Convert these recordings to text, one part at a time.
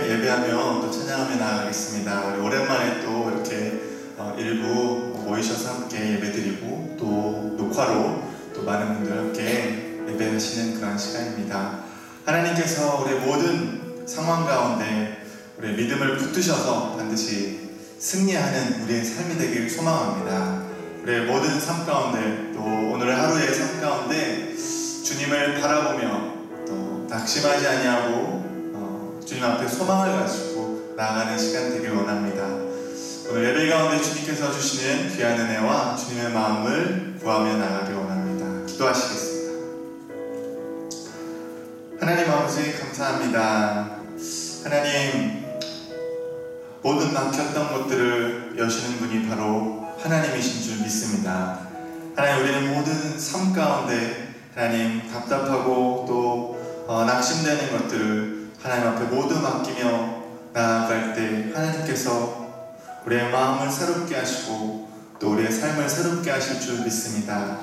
예배하며 또 찬양하며 나아가겠습니다. 오랜만에 또 이렇게 일부 모이셔서 함께 예배드리고 또 녹화로 또 많은 분들 함께 예배하시는 그런 시간입니다. 하나님께서 우리의 모든 상황 가운데 우리의 믿음을 붙드셔서 반드시 승리하는 우리의 삶이 되길 소망합니다. 우리의 모든 삶 가운데 또 오늘 하루의 삶 가운데 주님을 바라보며 또 낙심하지 아니하고 주님 앞에 소망을 가지고 나아가는 시간 되길 원합니다. 오늘 예배 가운데 주님께서 주시는 귀한 은혜와 주님의 마음을 구하며 나아가길 원합니다. 기도하시겠습니다. 하나님 아버지 감사합니다. 하나님, 모든 막혔던 것들을 여시는 분이 바로 하나님이신 줄 믿습니다. 하나님, 우리는 모든 삶 가운데 하나님 답답하고 또 낙심되는 것들을 하나님 앞에 모두 맡기며 나아갈 때 하나님께서 우리의 마음을 새롭게 하시고 또 우리의 삶을 새롭게 하실 줄 믿습니다.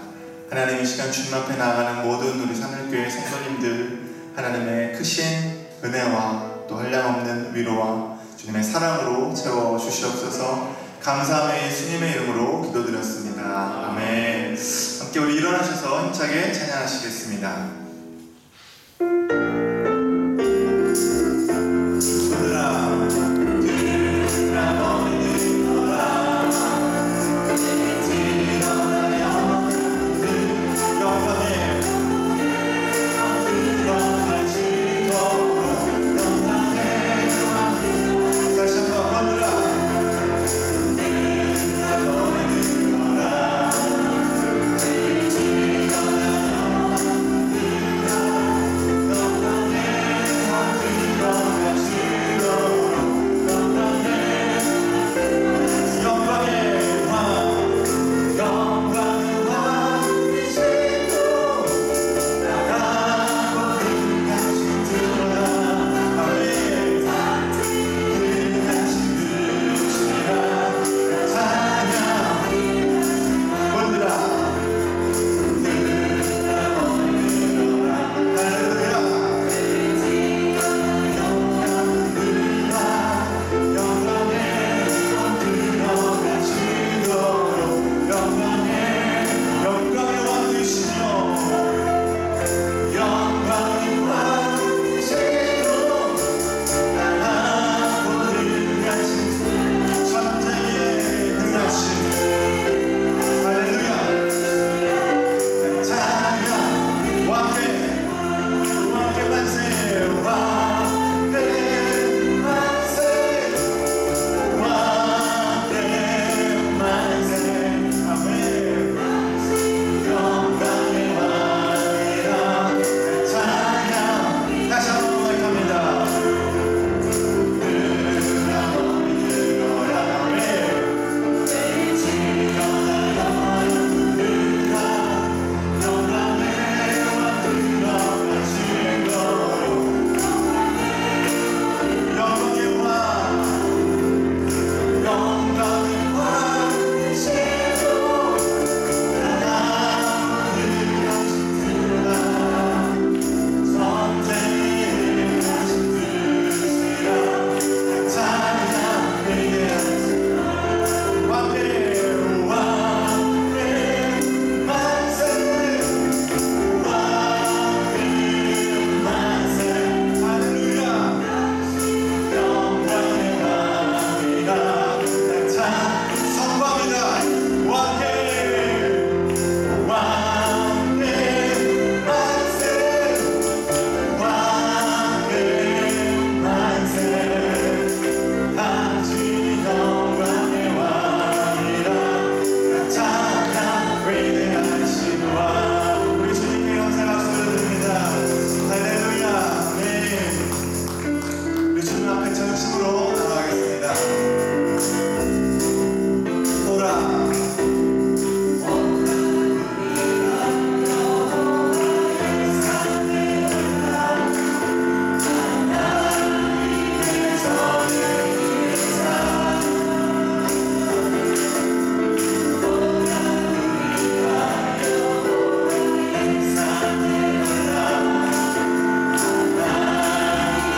하나님, 이 시간 주님 앞에 나아가는 모든 우리 하늘교회 성도님들 하나님의 크신 은혜와 또 한량없는 위로와 주님의 사랑으로 채워주시옵소서. 감사함의 예수님의 이름으로 기도드렸습니다. 아멘. 함께 우리 일어나셔서 힘차게 찬양하시겠습니다.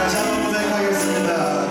다시 한번 고백하겠습니다.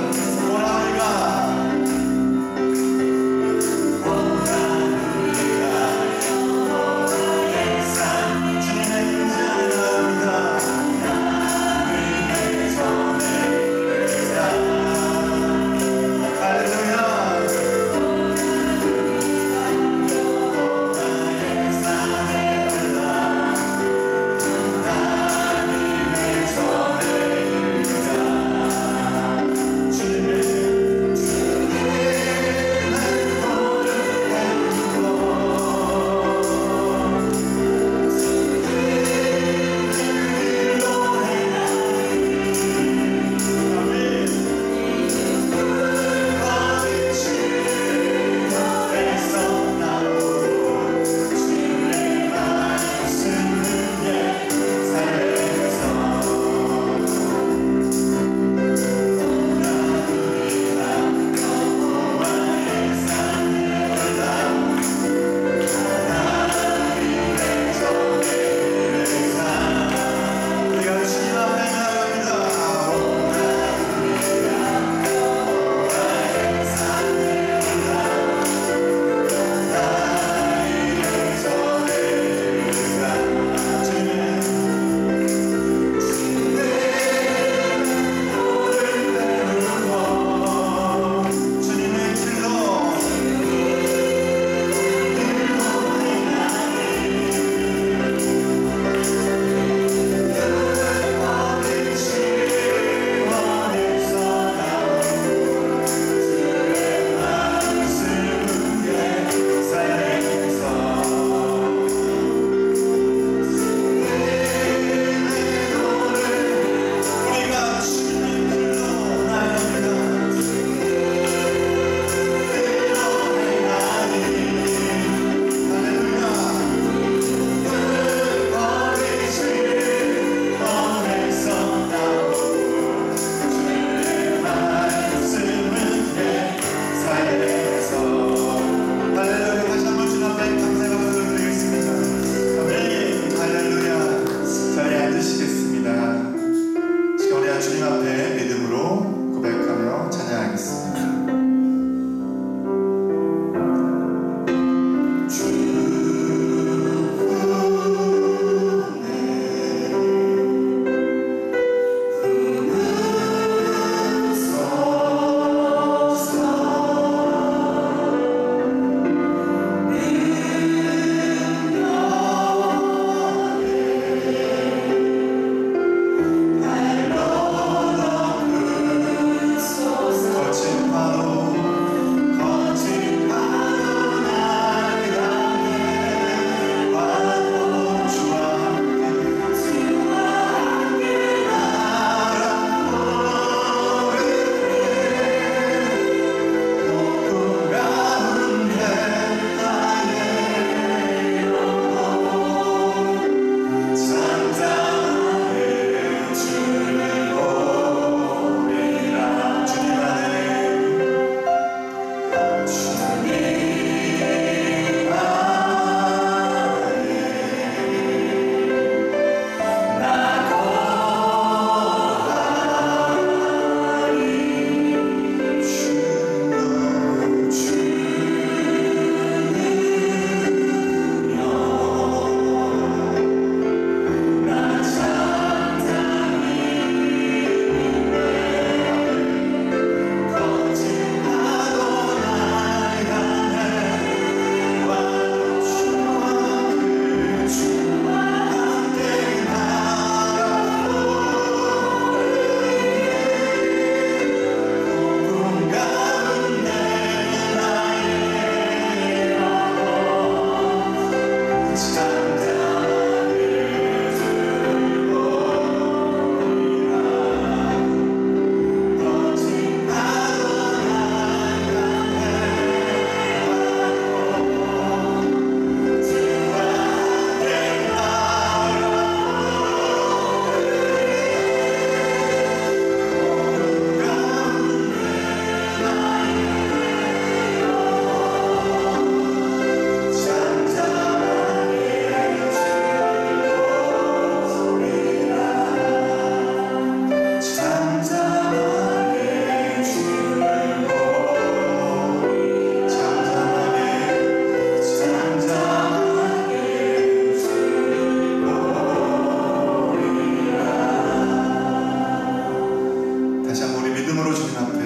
믿음으로 주님 앞에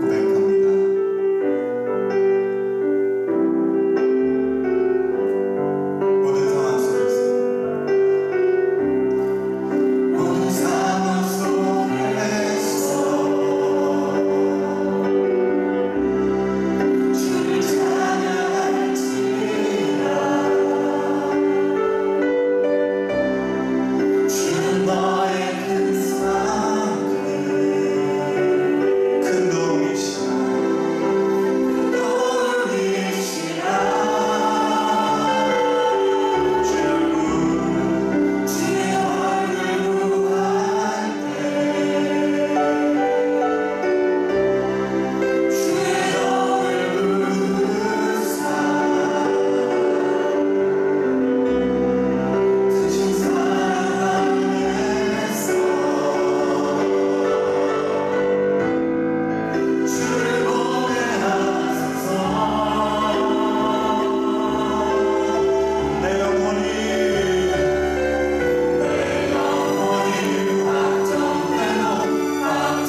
고백합니다. 모든 상황 속에서 주를 찬양할지라. 주는 너의 큰 사랑 큰 도움이시라. 주의 얼굴 구할 때 주의 얼굴 부으사 크신 사랑 안에서 주를 보게 하소서. 내 영혼이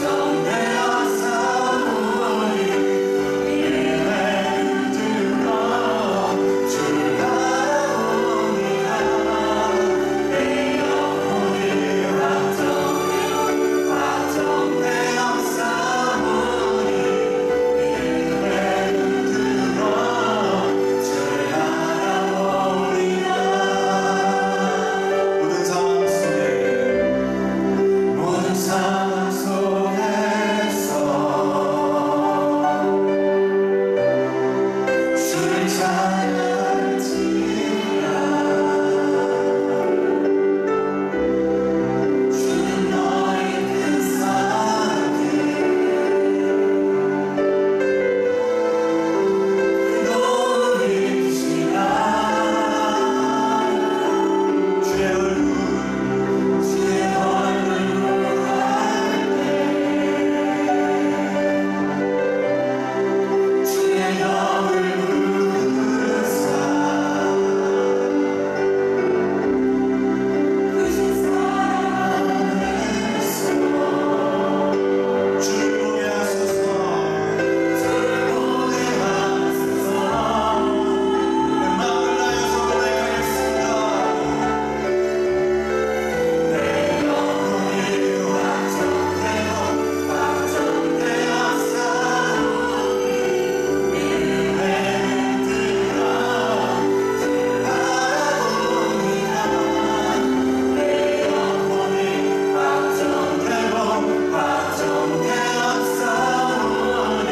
확정되어 싸우니 믿음에 흔들어 주를 바라보니라. 내 영혼이 확정되어 싸우니 믿음에 흔들어 주를 바라보니라. 모든 상황 속에서 주를 찬양할지라. 주는 너의 큰 사랑에 도움이시라. 주의 얼굴 주의 영을 부으사 크신 사랑 안에서 주를 보게 하소서. 내 마음을 다하여서 고백하겠습니다. 내 영혼이 확정되어 싸우니 믿음에 흔들어 주를 바라보니라. 내 영혼이 확정되어 싸우니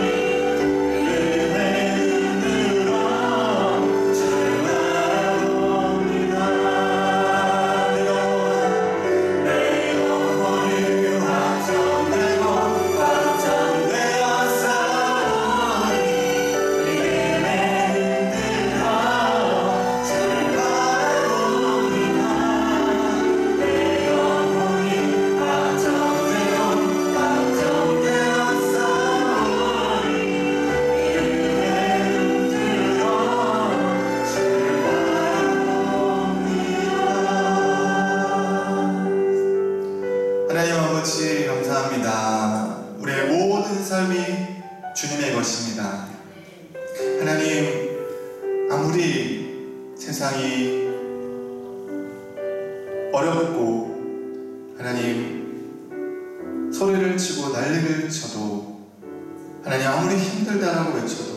믿음에 흔들어 주를 바라보니라. 내 영혼이 확정되어 싸우니 믿음에 흔들어 주를 바라보니라. 내 영혼이 확정되어 싸우니 믿음에 흔들어 주를 바라보니라. 하나님 아버지 감사합니다. 우리의 모든 삶이 주님의 것입니다. 하나님, 아무리 세상이 어렵고 하나님 소리를 치고 난리를 쳐도 하나님 아무리 힘들다라고 외쳐도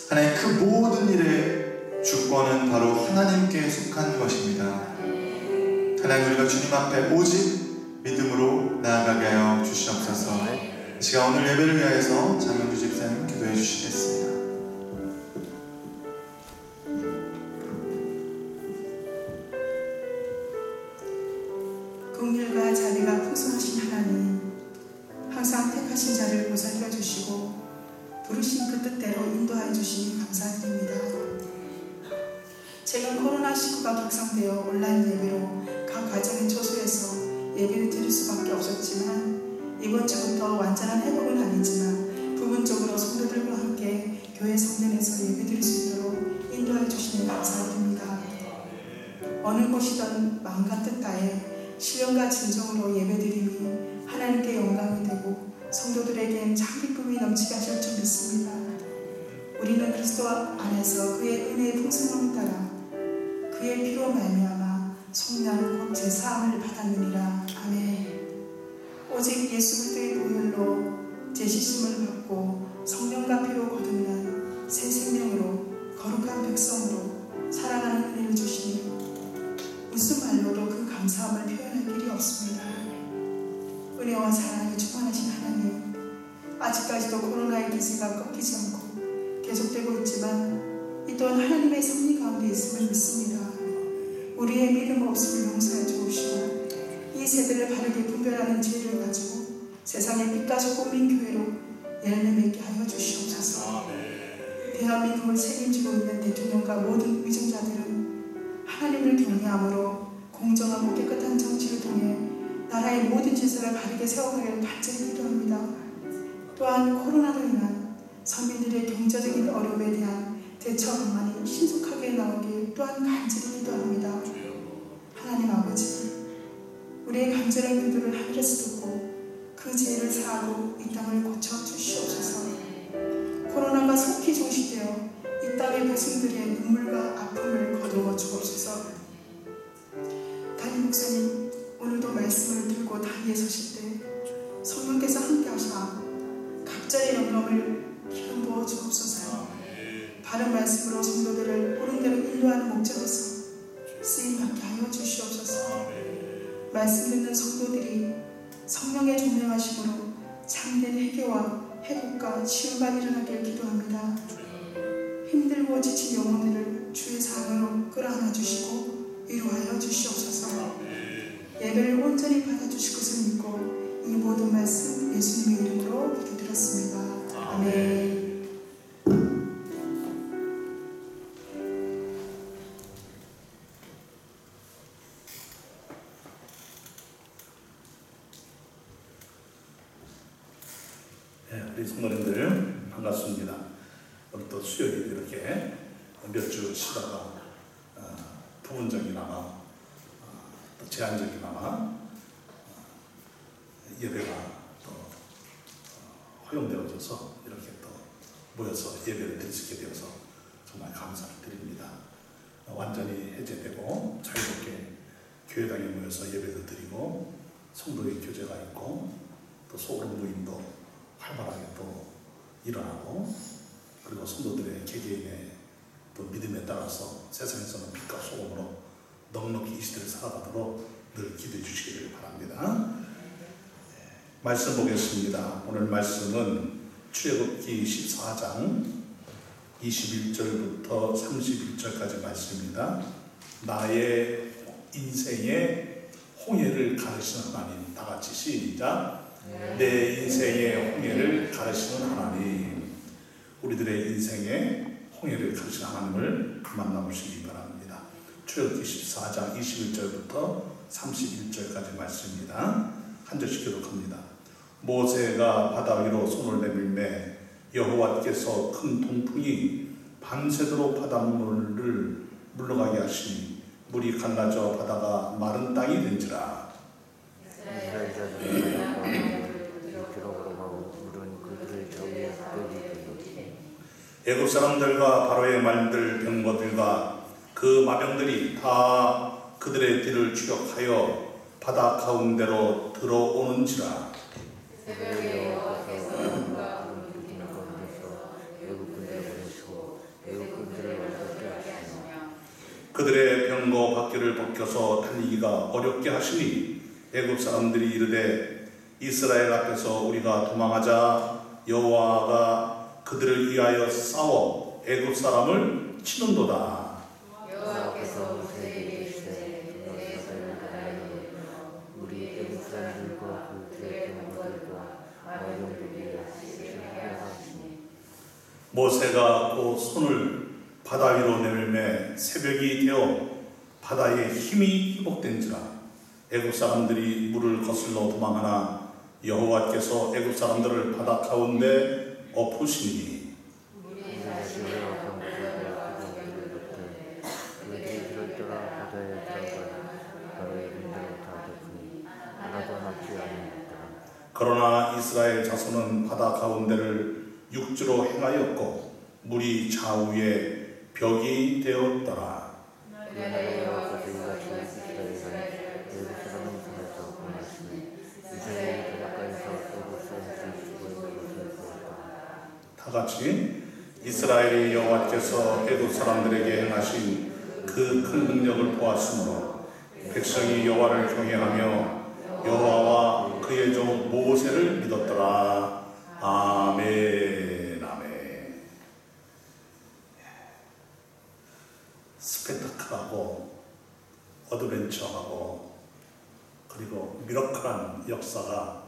하나님 그 모든 일의 주권은 바로 하나님께 속한 것입니다. 하나님, 우리가 주님 앞에 오직 믿음으로 나아가게 하여 주시옵소서. 이 시간 오늘 예배를 위하여서 장영주 집사님 기도해 주시겠습니다. 긍휼과 자비가 풍성하신 하나님, 항상 택하신 자를 보살펴 주시고 부르신 그 뜻대로 인도하여 주시니 감사드립니다. 최근 코로나19가 확산되어 온라인 예배로 각 가정의 초소에서 예배를 드릴 수밖에 없었지만 이번 주부터 완전한 회복은 아니지만 부분적으로 성도들과 함께 교회 성전에서 예배드릴 수 있도록 인도하여 주시니 감사드립니다. 어느 곳이든 마음과 뜻 다해 신령과 진정으로 예배드림이 하나님께 영광이 되고 성도들에겐 참 기쁨이 넘치게 하실 줄 믿습니다. 우리는 그리스도 안에서 그의 은혜의 풍성함을 따라 그의 피로 말미암아 속량 곧 제사함을 받았느니라. 아멘. 오직 예수 그리스도의 보혈로 제시심을 받고 성령과 피로 거듭난 새 생명으로 거룩한 백성으로 살아가는 은혜를 주시니 무슨 말로도 그 감사함을 표현할 길이 없습니다. 은혜와 사랑이 충만하신 하나님, 아직까지도 코로나의 기세가 꺾이지 않고 계속되고 있지만 이 또한 하나님의 섭리 가운데 있음을 믿습니다. 우리의 믿음 없음을 용서해 주옵시고 이 세대를 바르게 분별하는 지혜를 가지고 세상의 빛과 소금인 교회로 열매 맺게 하여 주시옵소서. 대한민국을 책임지고 있는 대통령과 모든 위정자들은 하나님을 경외함으로 공정하고 깨끗한 정치를 통해 나라의 모든 질서를 바르게 세워가기를 간절히 기도합니다. 또한 코로나로 인한 서민들의 경제적인 어려움에 대한 대처 방안이 신속하게 나오길 또한 간절히 기도합니다. 하나님 아버지, 우리의 간절한 기도를 하늘에서 듣고 그 죄를 사하고 이 땅을 고쳐 주시옵소서. 코로나가 속히 종식되어 이 땅의 백성들의 눈물과 아픔을 거두어 주옵소서. 담임 목사님, 오늘도 말씀을 들고 단위에 서실 때 성령께서 함께 하시나 각자의 영감을 기름 부어 주옵소서. 바른 말씀으로 성도들을 옳은 대로 인도하는 목적에서 쓰임받게 하여 주시옵소서. 말씀 듣는 성도들이 성령의 조명하심으로 참된 회개와 회복과 치유가 일어나길 기도합니다. 힘들고 지친 영혼들을 주의 사랑으로 끌어안아 주시고 위로하여 주시옵소서. 예배를 온전히 받아주실 것을 믿고 이 모든 말씀 예수님의 이름으로 기도드렸습니다. 아멘. 우리 성도님들 반갑습니다. 오늘 또 수요일 이렇게 몇 주 쉬다가 부분적이나마 또 제한적이나마 예배가 또 허용되어져서 이렇게 또 모여서 예배를 드릴 수 있게 되어서 정말 감사를 드립니다. 완전히 해제되고 자유롭게 교회당에 모여서 예배도 드리고 성도의 교제가 있고 또 소그룹 모임도 활발하게 또 일어나고 그리고 성도들의 개개인의 또 믿음에 따라서 세상에서는 빛과 소금으로 넉넉히 이 시대를 살아가도록 늘 기도해 주시기를 바랍니다. 말씀 보겠습니다. 오늘 말씀은 출애굽기 14장 21절부터 31절까지 말씀입니다. 나의 인생의 홍해를 가르치는 하나님. 다 같이 시작. 내 인생의 홍해를 가르치는 하나님. 우리들의 인생의 홍해를 가르치는 하나님을 만나보시기 바랍니다. 출애굽기 14장 21절부터 31절까지 말씀입니다. 한 절씩 기록합니다. 모세가 바다 위로 손을 내밀매 여호와께서 큰 동풍이 밤새도록 바닷물을 물러가게 하시니 물이 갈라져 바다가 마른 땅이 된지라. 애굽 사람들과 바로의 말들 병거들과 그 마병들이 다 그들의 뒤를 추격하여 바다 가운데로 들어오는지라. 그들의 병거 바퀴를 벗겨서 달리기가 어렵게 하시니 애굽 사람들이 이르되 이스라엘 앞에서 우리가 도망하자 여호와가 그들을 위하여 싸워 애굽 사람을 치는도다. 여호와께서 모세에게 이르시되 우리 애굽 사람들과 그들의 병거들과 마병들이 하여 하시니 모세가 곧 손을 바다 위로 내밀매 새벽이 되어 바다에 힘이 회복된지라. 애굽 사람들이 물을 거슬러 도망하나 여호와께서 애굽 사람들을 바다 가운데 엎으시니 그러나 이스라엘 자손은 바다 가운데를 육지로 행하였고 물이 좌우에 벽이 되었더라. 나의 여호와께서 이스라엘을 애굽 사람 손에서 구원하시니 이스라엘 바닷가에서 애굽 사람들이 죽은 것을 보았다. 다 같이 이스라엘의 여호와께서 애굽 사람들에게 행하신 그 큰 능력을 보았으므로 백성이 여호와를 경외하며 여호와와 그의 종 모세를 믿었더라. 아멘. 아멘. 스펙타클하고 어드벤처하고 그리고 미러클한 역사가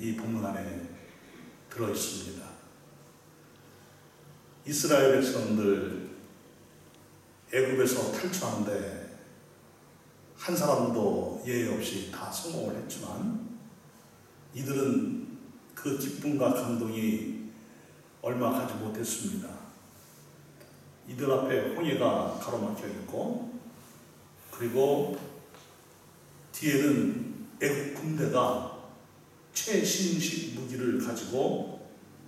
이 본문 안에 들어 있습니다. 이스라엘 백성들 애굽에서 탈출하는데 한 사람도 예외 없이 다 성공을 했지만 이들은 그 기쁨과 감동이 얼마 가지 못했습니다. 이들 앞에 홍해가 가로막혀 있고 그리고 뒤에는 애굽 군대가 최신식 무기를 가지고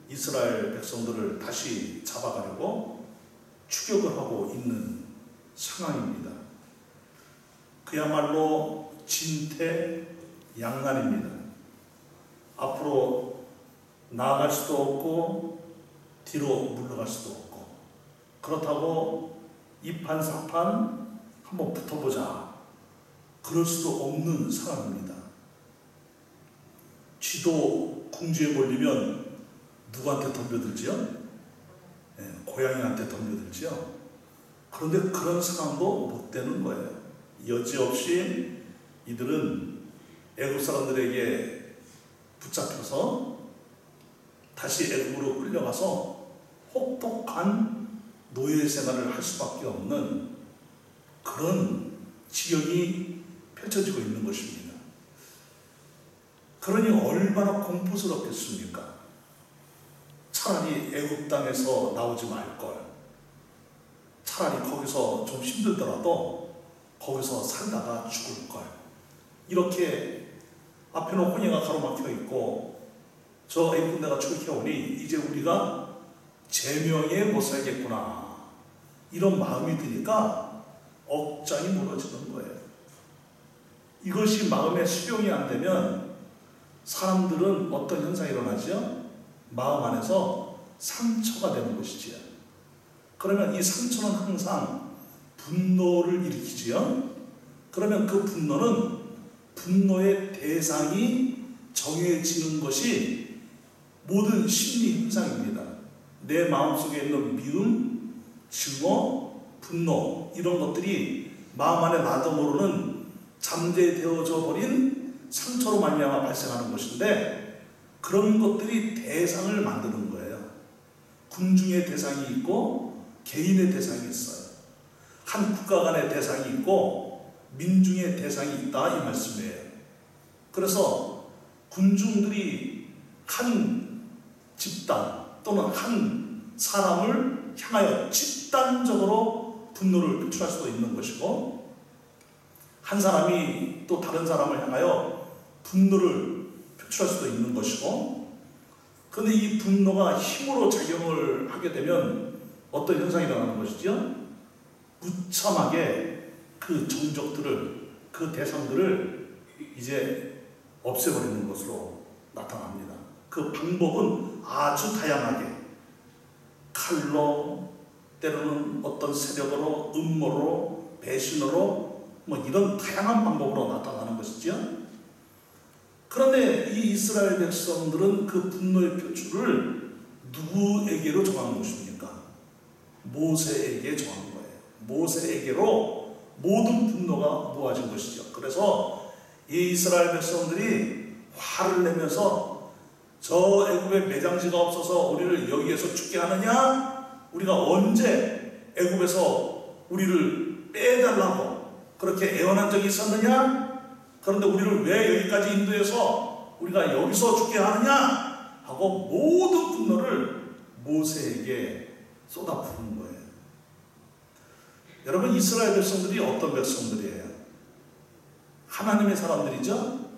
이스라엘 백성들을 다시 잡아가려고 추격을 하고 있는 상황입니다. 그야말로 진퇴양난입니다. 앞으로 나아갈 수도 없고 뒤로 물러갈 수도 없고 그렇다고 이판사판 한번 붙어보자 그럴 수도 없는 상황입니다. 쥐도 궁지에 몰리면 누구한테 덤벼들지요? 네, 고양이한테 덤벼들지요. 그런데 그런 상황도 못 되는 거예요. 여지없이 이들은 애굽 사람들에게 붙잡혀서 다시 애굽으로 끌려가서 혹독한 노예 생활을 할 수밖에 없는 그런 지경이 펼쳐지고 있는 것입니다. 그러니 얼마나 공포스럽겠습니까? 차라리 애굽 땅에서 나오지 말걸. 차라리 거기서 좀 힘들더라도 거기서 살다가 죽을걸. 이렇게 앞에는 홍해가 가로막혀 있고 저 애굽 군대가 추격해오니 이제 우리가 제명에 못 살겠구나. 이런 마음이 드니까 억장이 무너지는 거예요. 이것이 마음의 수용이 안 되면 사람들은 어떤 현상이 일어나죠? 마음 안에서 상처가 되는 것이지요. 그러면 이 상처는 항상 분노를 일으키지요. 그러면 그 분노는 분노의 대상이 정해지는 것이 모든 심리 현상입니다. 내 마음속에 있는 미움, 증오, 분노 이런 것들이 마음 안에 나도 모르는 잠재되어져 버린 상처로 말미암아 발생하는 것인데 그런 것들이 대상을 만드는 거예요. 군중의 대상이 있고 개인의 대상이 있어요. 한 국가 간의 대상이 있고 민중의 대상이 있다 이 말씀이에요. 그래서 군중들이 한 집단 또는 한 사람을 향하여 집단적으로 분노를 표출할 수도 있는 것이고 한 사람이 또 다른 사람을 향하여 분노를 표출할 수도 있는 것이고 그런데 이 분노가 힘으로 작용을 하게 되면 어떤 현상이 일어나는 것이죠? 무참하게 그 종족들을 그 대상들을 이제 없애버리는 것으로 나타납니다. 그 방법은 아주 다양하게 칼로 때로는 어떤 세력으로 음모로 배신으로 뭐 이런 다양한 방법으로 나타나는 것이죠. 그런데 이 이스라엘 백성들은 그 분노의 표출을 누구에게로 정한 것입니까? 모세에게 정한 거예요. 모세에게로 모든 분노가 모아진 것이죠. 그래서 이 이스라엘 백성들이 화를 내면서 저 애굽에 매장지가 없어서 우리를 여기에서 죽게 하느냐? 우리가 언제 애굽에서 우리를 빼달라고 그렇게 애원한 적이 있었느냐? 그런데 우리를 왜 여기까지 인도해서 우리가 여기서 죽게 하느냐? 하고 모든 분노를 모세에게 쏟아부은 거예요. 여러분 이스라엘 백성들이 어떤 백성들이에요? 하나님의 사람들이죠?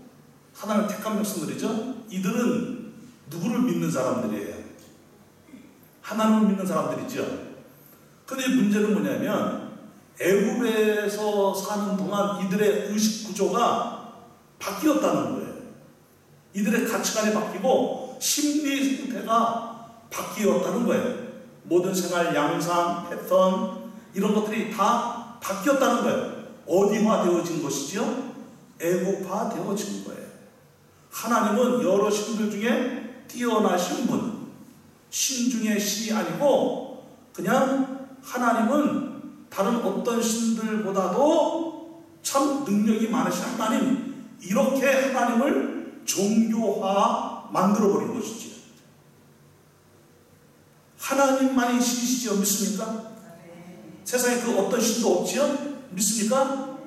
하나님 택한 백성들이죠? 이들은 누구를 믿는 사람들이에요? 하나님을 믿는 사람들이죠. 근데 문제는 뭐냐면 애굽에서 사는 동안 이들의 의식 구조가 바뀌었다는 거예요. 이들의 가치관이 바뀌고 심리 상태가 바뀌었다는 거예요. 모든 생활 양상, 패턴 이런 것들이 다 바뀌었다는 거예요. 어디화 되어진 것이죠? 애국화 되어진 거예요. 하나님은 여러 신들 중에 뛰어나신 분, 신 중에 신이 아니고 그냥 하나님은 다른 어떤 신들보다도 참 능력이 많으신 하나님, 이렇게 하나님을 종교화 만들어버린 것이지요. 하나님만이 신이시죠. 믿습니까? 세상에 그 어떤 신도 없지요? 믿습니까?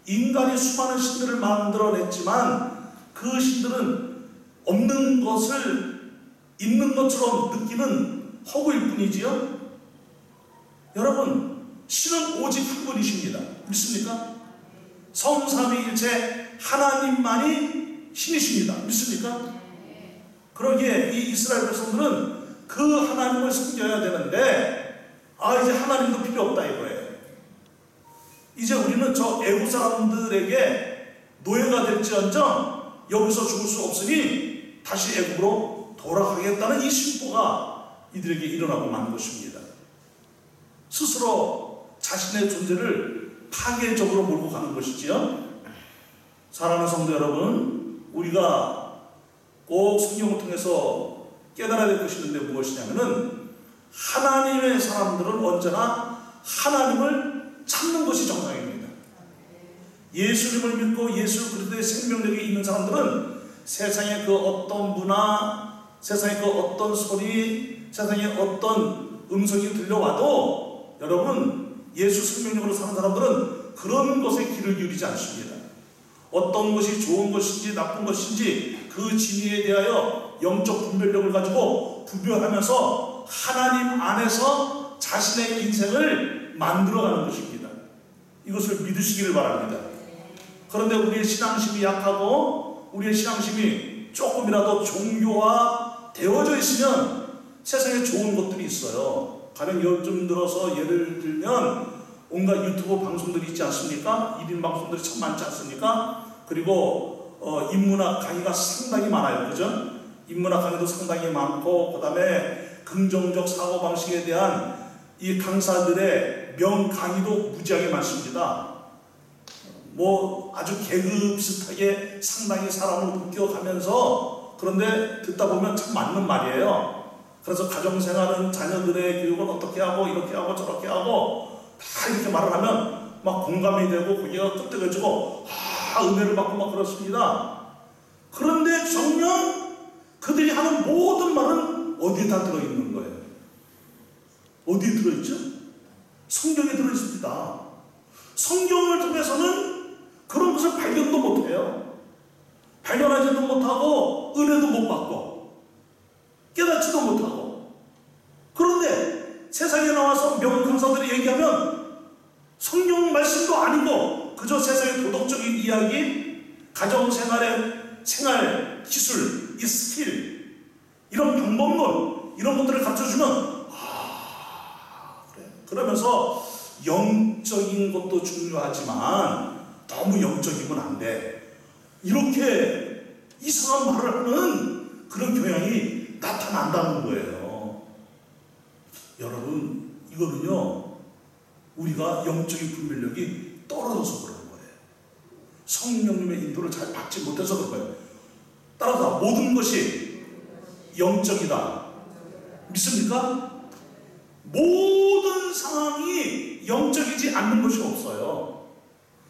인간이 수많은 신들을 만들어냈지만 그 신들은 없는 것을 있는 것처럼 느끼는 허구일 뿐이지요. 여러분, 신은 오직 한 분이십니다. 믿습니까? 성삼위일체 하나님만이 신이십니다. 믿습니까? 그러기에 이 이스라엘 백성들은 그 하나님을 섬겨야 되는데 이제 하나님도 필요 없다 이거예요. 이제 우리는 저 애국 사람들에게 노예가 될지언정 여기서 죽을 수 없으니 다시 애국으로 돌아가겠다는 이 신보가 이들에게 일어나고 만 것입니다. 스스로 자신의 존재를 파괴적으로 몰고 가는 것이지요. 사랑하는 성도 여러분, 우리가 꼭 성경을 통해서 깨달아야 될 것이 있는데 무엇이냐면은 하나님의 사람들은 언제나 하나님을 찾는 것이 정상입니다. 예수님을 믿고 예수 그리스도의 생명력이 있는 사람들은 세상의 그 어떤 문화, 세상의 그 어떤 소리, 세상의 어떤 음성이 들려와도 여러분, 예수 생명력으로 사는 사람들은 그런 것에 귀를 기울이지 않습니다. 어떤 것이 좋은 것인지 나쁜 것인지 그 진리에 대하여 영적 분별력을 가지고 분별하면서 하나님 안에서 자신의 인생을 만들어가는 것입니다. 이것을 믿으시기를 바랍니다. 그런데 우리의 신앙심이 약하고 우리의 신앙심이 조금이라도 종교화 되어져 있으면 세상에 좋은 것들이 있어요. 가령 요즘 들어서 예를 들면 온갖 유튜브 방송들이 있지 않습니까? 1인 방송들이 참 많지 않습니까? 그리고 인문학 강의가 상당히 많아요. 그죠? 인문학 강의도 상당히 많고 그 다음에 긍정적 사고방식에 대한 이 강사들의 명강의도 무지하게 많습니다. 뭐 아주 개그 비슷하게 상당히 사람을 웃겨가면서, 그런데 듣다 보면 참 맞는 말이에요. 그래서 가정생활은 자녀들의 교육은 어떻게 하고 이렇게 하고 저렇게 하고 다 이렇게 말을 하면 막 공감이 되고 고개가 끄덕여지고 은혜를 받고 막 그렇습니다. 그런데 정녕 그들이 하는 모든 말은 어디에 다 들어있는 거예요? 어디에 들어있죠? 성경에 들어있습니다. 성경을 통해서는 그런 것을 발견도 못해요. 발견하지도 못하고 은혜도 못 받고 깨닫지도 못하고. 그런데 세상에 나와서 명강사들이 얘기하면 성경 말씀도 아니고 그저 세상의 도덕적인 이야기, 가정생활의 생활 기술, 이 스킬, 이런 방법론, 이런 것들을 가르쳐주면 그래. 그러면서 영적인 것도 중요하지만 너무 영적이면 안 돼, 이렇게 이상한 말을 하는 그런 경향이 나타난다는 거예요. 여러분, 이거는요 우리가 영적인 분별력이 떨어져서 그런 거예요. 성령님의 인도를 잘 받지 못해서 그런 거예요. 따라서 모든 것이 영적이다. 믿습니까? 모든 상황이 영적이지 않는 것이 없어요.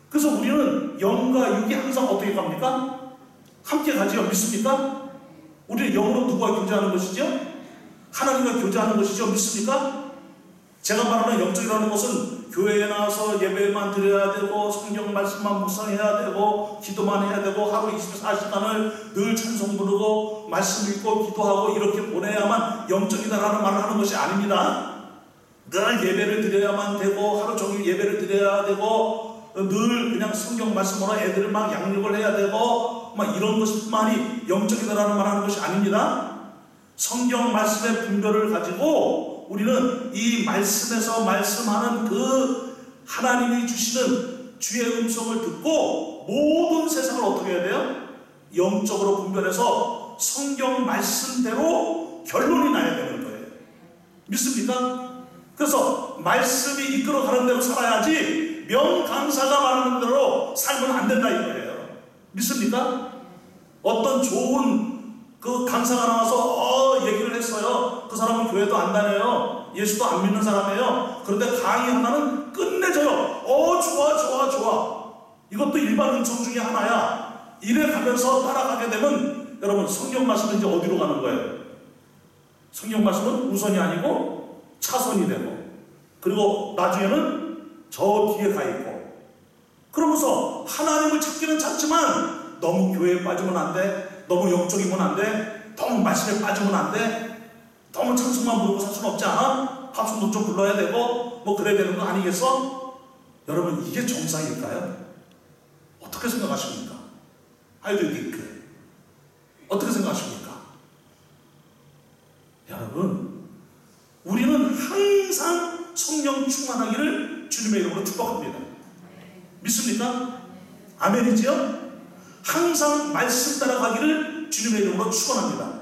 그래서 우리는 영과 육이 항상 어떻게 갑니까? 함께 가지요. 믿습니까? 우리는 영으로 누구와 교제하는 것이죠? 하나님과 교제하는 것이죠. 믿습니까? 제가 말하는 영적이라는 것은 교회에 나와서 예배만 드려야 되고 성경 말씀만 묵상해야 되고 기도만 해야 되고 하루 24시간을 늘 찬송 부르고 말씀 읽고 기도하고 이렇게 보내야만 영적이다라는 말을 하는 것이 아닙니다. 늘 예배를 드려야만 되고 하루 종일 예배를 드려야 되고 늘 그냥 성경 말씀으로 애들을 막 양육을 해야 되고 막 이런 것만이 영적이다라는 말하는 것이 아닙니다. 성경 말씀의 분별을 가지고 우리는 이 말씀에서 말씀하는 그 하나님이 주시는 주의 음성을 듣고 모든 세상을 어떻게 해야 돼요? 영적으로 분별해서 성경 말씀대로 결론이 나야 되는 거예요. 믿습니까? 그래서 말씀이 이끌어가는 대로 살아야지 명강사가 말하는 대로 살면 안 된다 이거예요. 믿습니까? 어떤 좋은 그 강사가 나와서 얘기를 했어요. 그 사람은 교회도 안 다녀요. 예수도 안 믿는 사람이에요. 그런데 강의 하나는 끝내줘요. 좋아. 이것도 일반 은총 중에 하나야. 이래 가면서 따라가게 되면 여러분 성경 말씀은 이제 어디로 가는 거예요? 성경 말씀은 우선이 아니고 차선이 되고, 그리고 나중에는 저 뒤에 가 있고, 그러면서 하나님을 찾기는 찾지만 너무 교회에 빠지면 안 돼, 너무 영적이면 안 돼, 너무 말씀에 빠지면 안 돼, 너무 찬송만 부르고 살 수는 없지 않아? 합성도 좀 불러야 되고 뭐 그래야 되는 거 아니겠어? 여러분 이게 정상일까요? 어떻게 생각하십니까? How do you think? 어떻게 생각하십니까? 여러분 우리는 항상 성령 충만하기를 주님의 이름으로 축복합니다. 믿습니까? 아멘이지요? 항상 말씀 따라가기를 주님의 이름으로 축원합니다.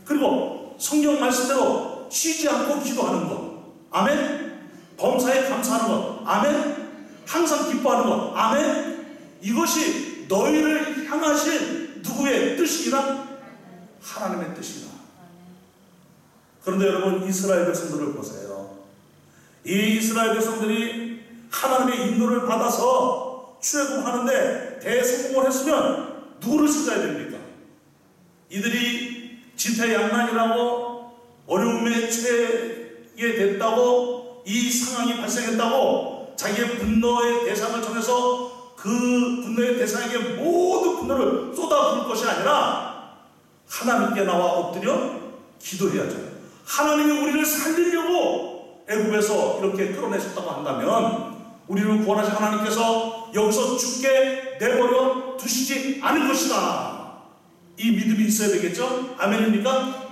그리고 성경 말씀대로 쉬지 않고 기도하는 것, 아멘. 범사에 감사하는 것, 아멘. 항상 기뻐하는 것, 아멘. 이것이 너희를 향하신 누구의 뜻이라? 하나님의 뜻이라. 그런데 여러분 이스라엘 백성들을 보세요. 이 이스라엘 백성들이 하나님의 인도를 받아서 출애굽하는데 대성공을 했으면 누구를 찾아야 됩니까? 이들이 지태양난이라고 어려움에 처해 됐다고, 이 상황이 발생했다고 자기의 분노의 대상을 정해서 그 분노의 대상에게 모든 분노를 쏟아부을 것이 아니라 하나님께 나와 엎드려 기도해야죠. 하나님이 우리를 살리려고 애굽에서 이렇게 끌어내셨다고 한다면 우리를 구원하신 하나님께서 여기서 죽게 내버려 두시지 않을 것이다. 이 믿음이 있어야 되겠죠? 아멘입니까?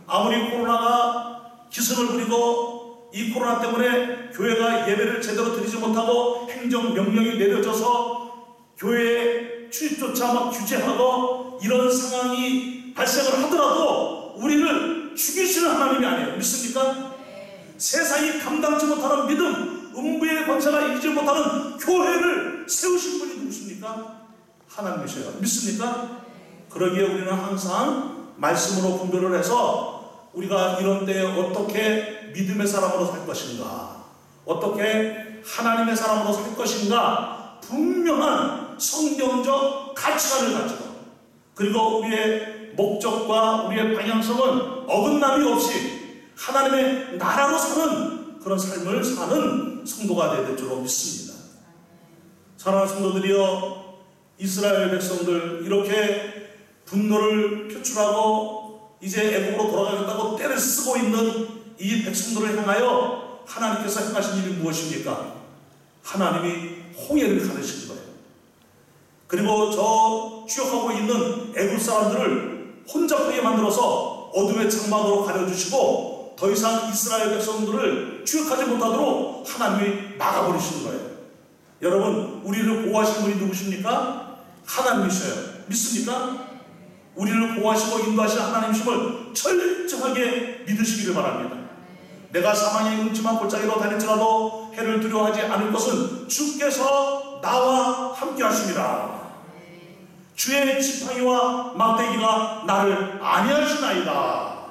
아무리 코로나가 기승을 부리고 이 코로나 때문에 교회가 예배를 제대로 드리지 못하고 행정명령이 내려져서 교회의 출입조차 막 규제하고 이런 상황이 발생을 하더라도 우리를 죽이시는 하나님이 아니에요. 믿습니까? 세상이 감당치 못하는 믿음, 음부의 권세가 이기지 못하는 교회를 세우신 분이 누구십니까? 하나님이셔요. 믿습니까? 그러기에 우리는 항상 말씀으로 분별을 해서 우리가 이런 때에 어떻게 믿음의 사람으로 살 것인가, 어떻게 하나님의 사람으로 살 것인가, 분명한 성경적 가치관을 가지고, 그리고 우리의 목적과 우리의 방향성은 어긋남이 없이 하나님의 나라로 사는 그런 삶을 사는 성도가 되어야 될 줄로 믿습니다. 사랑하는 성도들이여, 이스라엘 백성들 이렇게 분노를 표출하고 이제 애국으로 돌아가겠다고 때를 쓰고 있는 이 백성들을 향하여 하나님께서 행하신 일이 무엇입니까? 하나님이 홍해를 가르신 거예요. 그리고 저 추격하고 있는 애국 사람들을 혼잡하게 만들어서 어둠의 장막으로 가려주시고 더 이상 이스라엘 백성들을 추격하지 못하도록 하나님이 막아버리시는 거예요. 여러분, 우리를 보호하시는 분이 누구십니까? 하나님이셔요. 믿습니까? 우리를 보호하시고 인도하시는 하나님이심을 철저하게 믿으시기를 바랍니다. 내가 사망의 음침한 골짜기로 다닐지라도 해를 두려워하지 않을 것은 주께서 나와 함께 하십니다. 주의 지팡이와 막대기가 나를 안위하시나이다.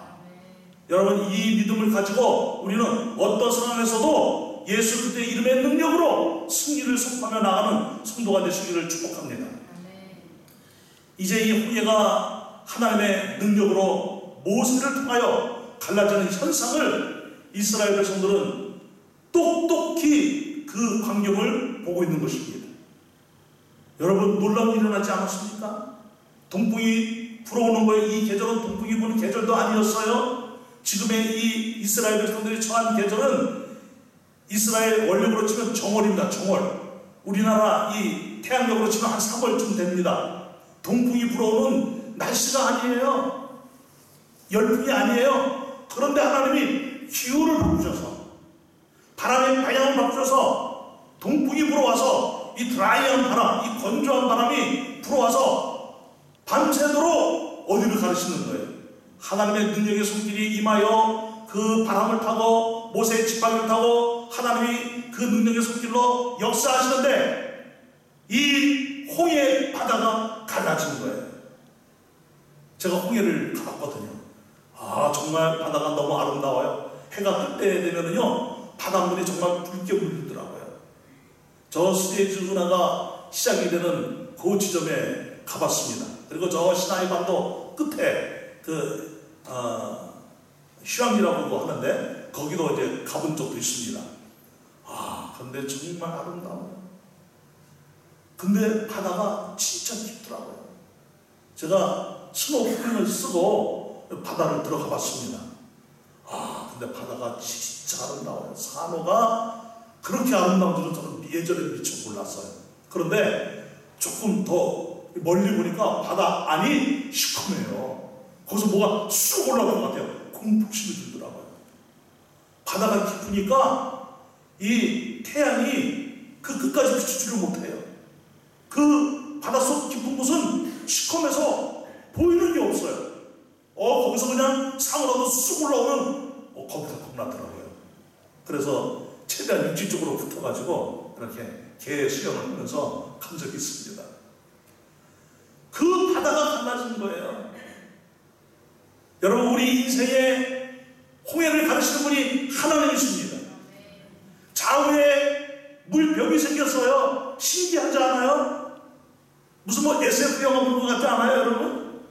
여러분, 이 믿음을 가지고 우리는 어떤 상황에서도 예수 그리스도의 이름의 능력으로 승리를 선포하며 나가는 성도가 되시기를 축복합니다. 이제 이 홍해가 하나님의 능력으로 모세를 통하여 갈라지는 현상을 이스라엘 백성들은 똑똑히 그 광경을 보고 있는 것입니다. 여러분, 놀라운 일이 일어나지 않았습니까? 동풍이 불어오는 거예요. 이 계절은 동풍이 부는 계절도 아니었어요. 지금의 이 이스라엘 백성들이 처한 계절은 이스라엘 원력으로 치면 정월입니다. 정월. 우리나라 이 태양력으로 치면 한 3월쯤 됩니다. 동풍이 불어오는 날씨가 아니에요. 열풍이 아니에요. 그런데 하나님이 기후를 바꾸셔서, 바람의 방향을 바꾸셔서 동풍이 불어와서 이 드라이한 바람, 이 건조한 바람이 불어와서 밤새도록 어디를 가르치는 거예요? 하나님의 능력의 손길이 임하여 그 바람을 타고 모세의 지팡이를 타고 하나님이 그 능력의 손길로 역사하시는데 이 홍해 바다가 갈라진 거예요. 제가 홍해를 가봤거든요. 아, 정말 바다가 너무 아름다워요. 해가 뜰 때 되면은요, 바닷물이 정말 붉게 물들더라고요. 저 수에즈 운하가 시작이 되는 그 지점에 가봤습니다. 그리고 저 시나이 반도 끝에 휴양지라고 하는데 거기도 이제 가본 적도 있습니다. 아, 근데 정말 아름다워요. 근데 바다가 진짜 깊더라고요. 제가 스노클링을 쓰고 바다를 들어가 봤습니다. 아, 근데 바다가 진짜 아름다워요. 산호가 그렇게 아름다운 줄은 저는 예전에 미처 몰랐어요. 그런데 조금 더 멀리 보니까 바다 안이 시커매요. 거기서 뭐가 쑥 올라오는 것 같아요. 공포심이 들더라고요. 바다가 깊으니까 이 태양이 그 끝까지 비추지를 못해요. 그 바닷속 깊은 곳은 시커매서 보이는 게 없어요. 거기서 그냥 상으로도 쑥 올라오면 거기서 겁나더라고요. 그래서 최대한 육지 쪽으로 붙어가지고 이렇게 개 수영을 하면서 간 적이 있습니다. 그 바다가 갈라진 거예요. 여러분, 우리 인생의 홍해를 가르치는 분이 하나님이십니다. 좌우에 물벽이 생겼어요. 신기하지 않아요? 무슨 뭐 SF 영화 보는 것 같지 않아요, 여러분?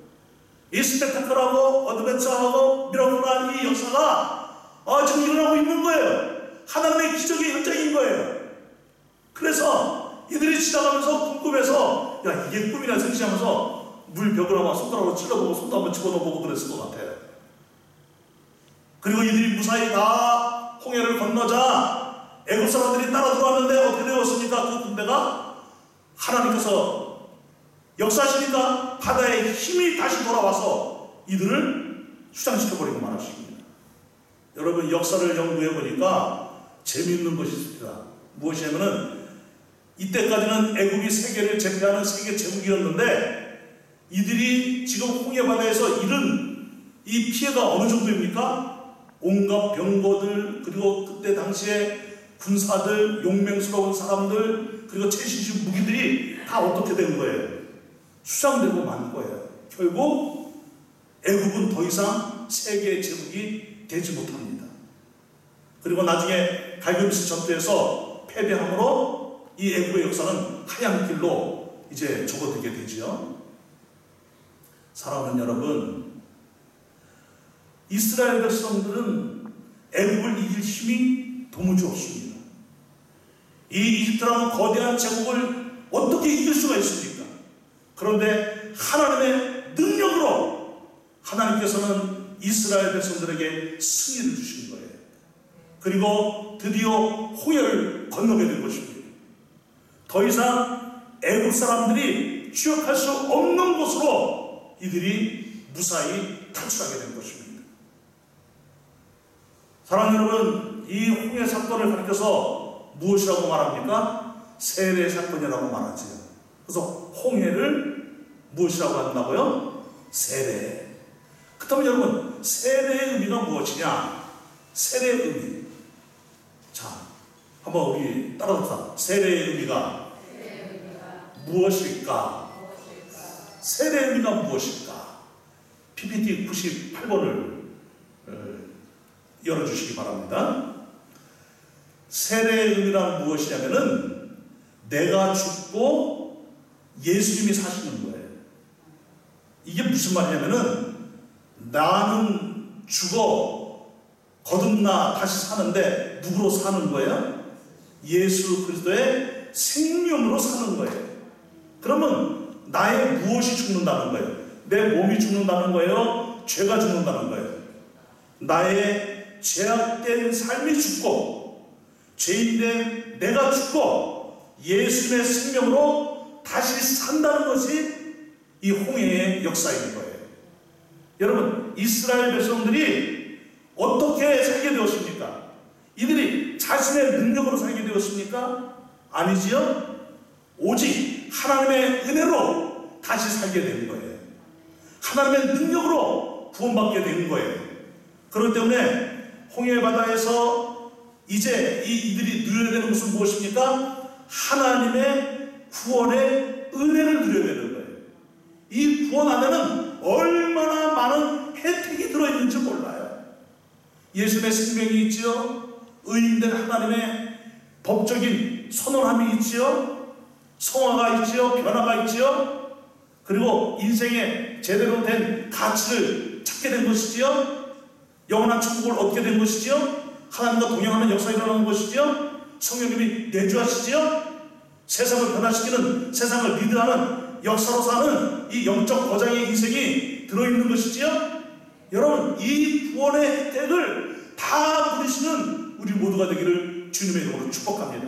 이 스펙타클하고 어드벤처하고 미라클한 이 역사가 지금 일어나고 있는 거예요. 하나님의 기적의 현장인 거예요. 그래서 이들이 지나가면서 궁금해서, 야, 이게 꿈이나 생시하면서 물벽을 아마 손가락으로 찔러보고 손도 한번 집어넣어보고 그랬을 것 같아요. 그리고 이들이 무사히 다 홍해를 건너자 애국 사람들이 따라 들어왔는데 어떻게 되었습니까? 그 군대가 하나님께서 역사하시니까 바다의 힘이 다시 돌아와서 이들을 수장시켜버리고 말하십니다. 여러분, 역사를 연구해 보니까 재미있는 것이 있습니다. 무엇이냐면은 이때까지는 애국이 세계를 제패하는 세계 제국이었는데 이들이 지금 홍해바다에서 잃은 이 피해가 어느 정도입니까? 온갖 병거들, 그리고 그때 당시에 군사들, 용맹스러운 사람들, 그리고 최신식 무기들이 다 어떻게 된 거예요? 수상되고 만 거예요. 결국 애국은 더 이상 세계 제국이 되지 못합니다. 그리고 나중에 갈그미스 전투에서 패배함으로 이 애국의 역사는 하얀 길로 이제 접어들게 되지요. 사랑하는 여러분, 이스라엘 백성들은 애국을 이길 힘이 도무지 없습니다. 이 이집트라는 거대한 제국을 어떻게 이길 수가 있습니까? 그런데 하나님의 능력으로 하나님께서는 이스라엘 백성들에게 승리를 주신 거예요. 그리고 드디어 홍해를 건너게 된 것입니다. 더 이상 애국 사람들이 취역할 수 없는 곳으로 이들이 무사히 탈출하게 된 것입니다. 사랑하는 여러분, 이 홍해 사건을 가리켜서 무엇이라고 말합니까? 세례 사건이라고 말하지요. 그래서 홍해를 무엇이라고 한다고요? 세례. 그렇다면 여러분, 세례의 의미가 무엇이냐? 세례의 의미. 자, 한번 우리 따라합시다. 세례의 의미가 무엇일까? 세례의 의미가 무엇일까? PPT 98번을 열어주시기 바랍니다. 세례의 의미란 무엇이냐면은 내가 죽고 예수님이 사시는 거예요. 이게 무슨 말이냐면은 나는 죽어 거듭나 다시 사는데 누구로 사는 거예요? 예수 그리스도의 생명으로 사는 거예요. 그러면 나의 무엇이 죽는다는 거예요? 내 몸이 죽는다는 거예요? 죄가 죽는다는 거예요? 나의 죄악된 삶이 죽고 죄인된 내가 죽고 예수님의 생명으로 다시 산다는 것이 이 홍해의 역사인 거예요. 여러분, 이스라엘 백성들이 어떻게 살게 되었습니까? 이들이 자신의 능력으로 살게 되었습니까? 아니지요. 오직 하나님의 은혜로 다시 살게 된 거예요. 하나님의 능력으로 구원받게 된 거예요. 그렇기 때문에 홍해 바다에서 이제 이들이 누려야 되는 것은 무엇입니까? 하나님의 구원의 은혜를 누려야 되는 거예요. 이 구원 안에는 얼마나 많은 혜택이 들어있는지 몰라요. 예수님의 생명이 있지요. 의인된 하나님의 법적인 선언함이 있지요. 성화가 있지요. 변화가 있지요. 그리고 인생에 제대로 된 가치를 찾게 된 것이지요. 영원한 천국을 얻게 된 것이지요. 하나님과 동행하는 역사가 일어나는 것이지요. 성령님이 내주하시지요. 세상을 변화시키는, 세상을 리드하는 역사로 사는 이 영적 거장의 인생이 들어있는 것이지요. 여러분, 이 구원의 혜택을 다 누리시는 우리 모두가 되기를 주님의 이름으로 축복합니다.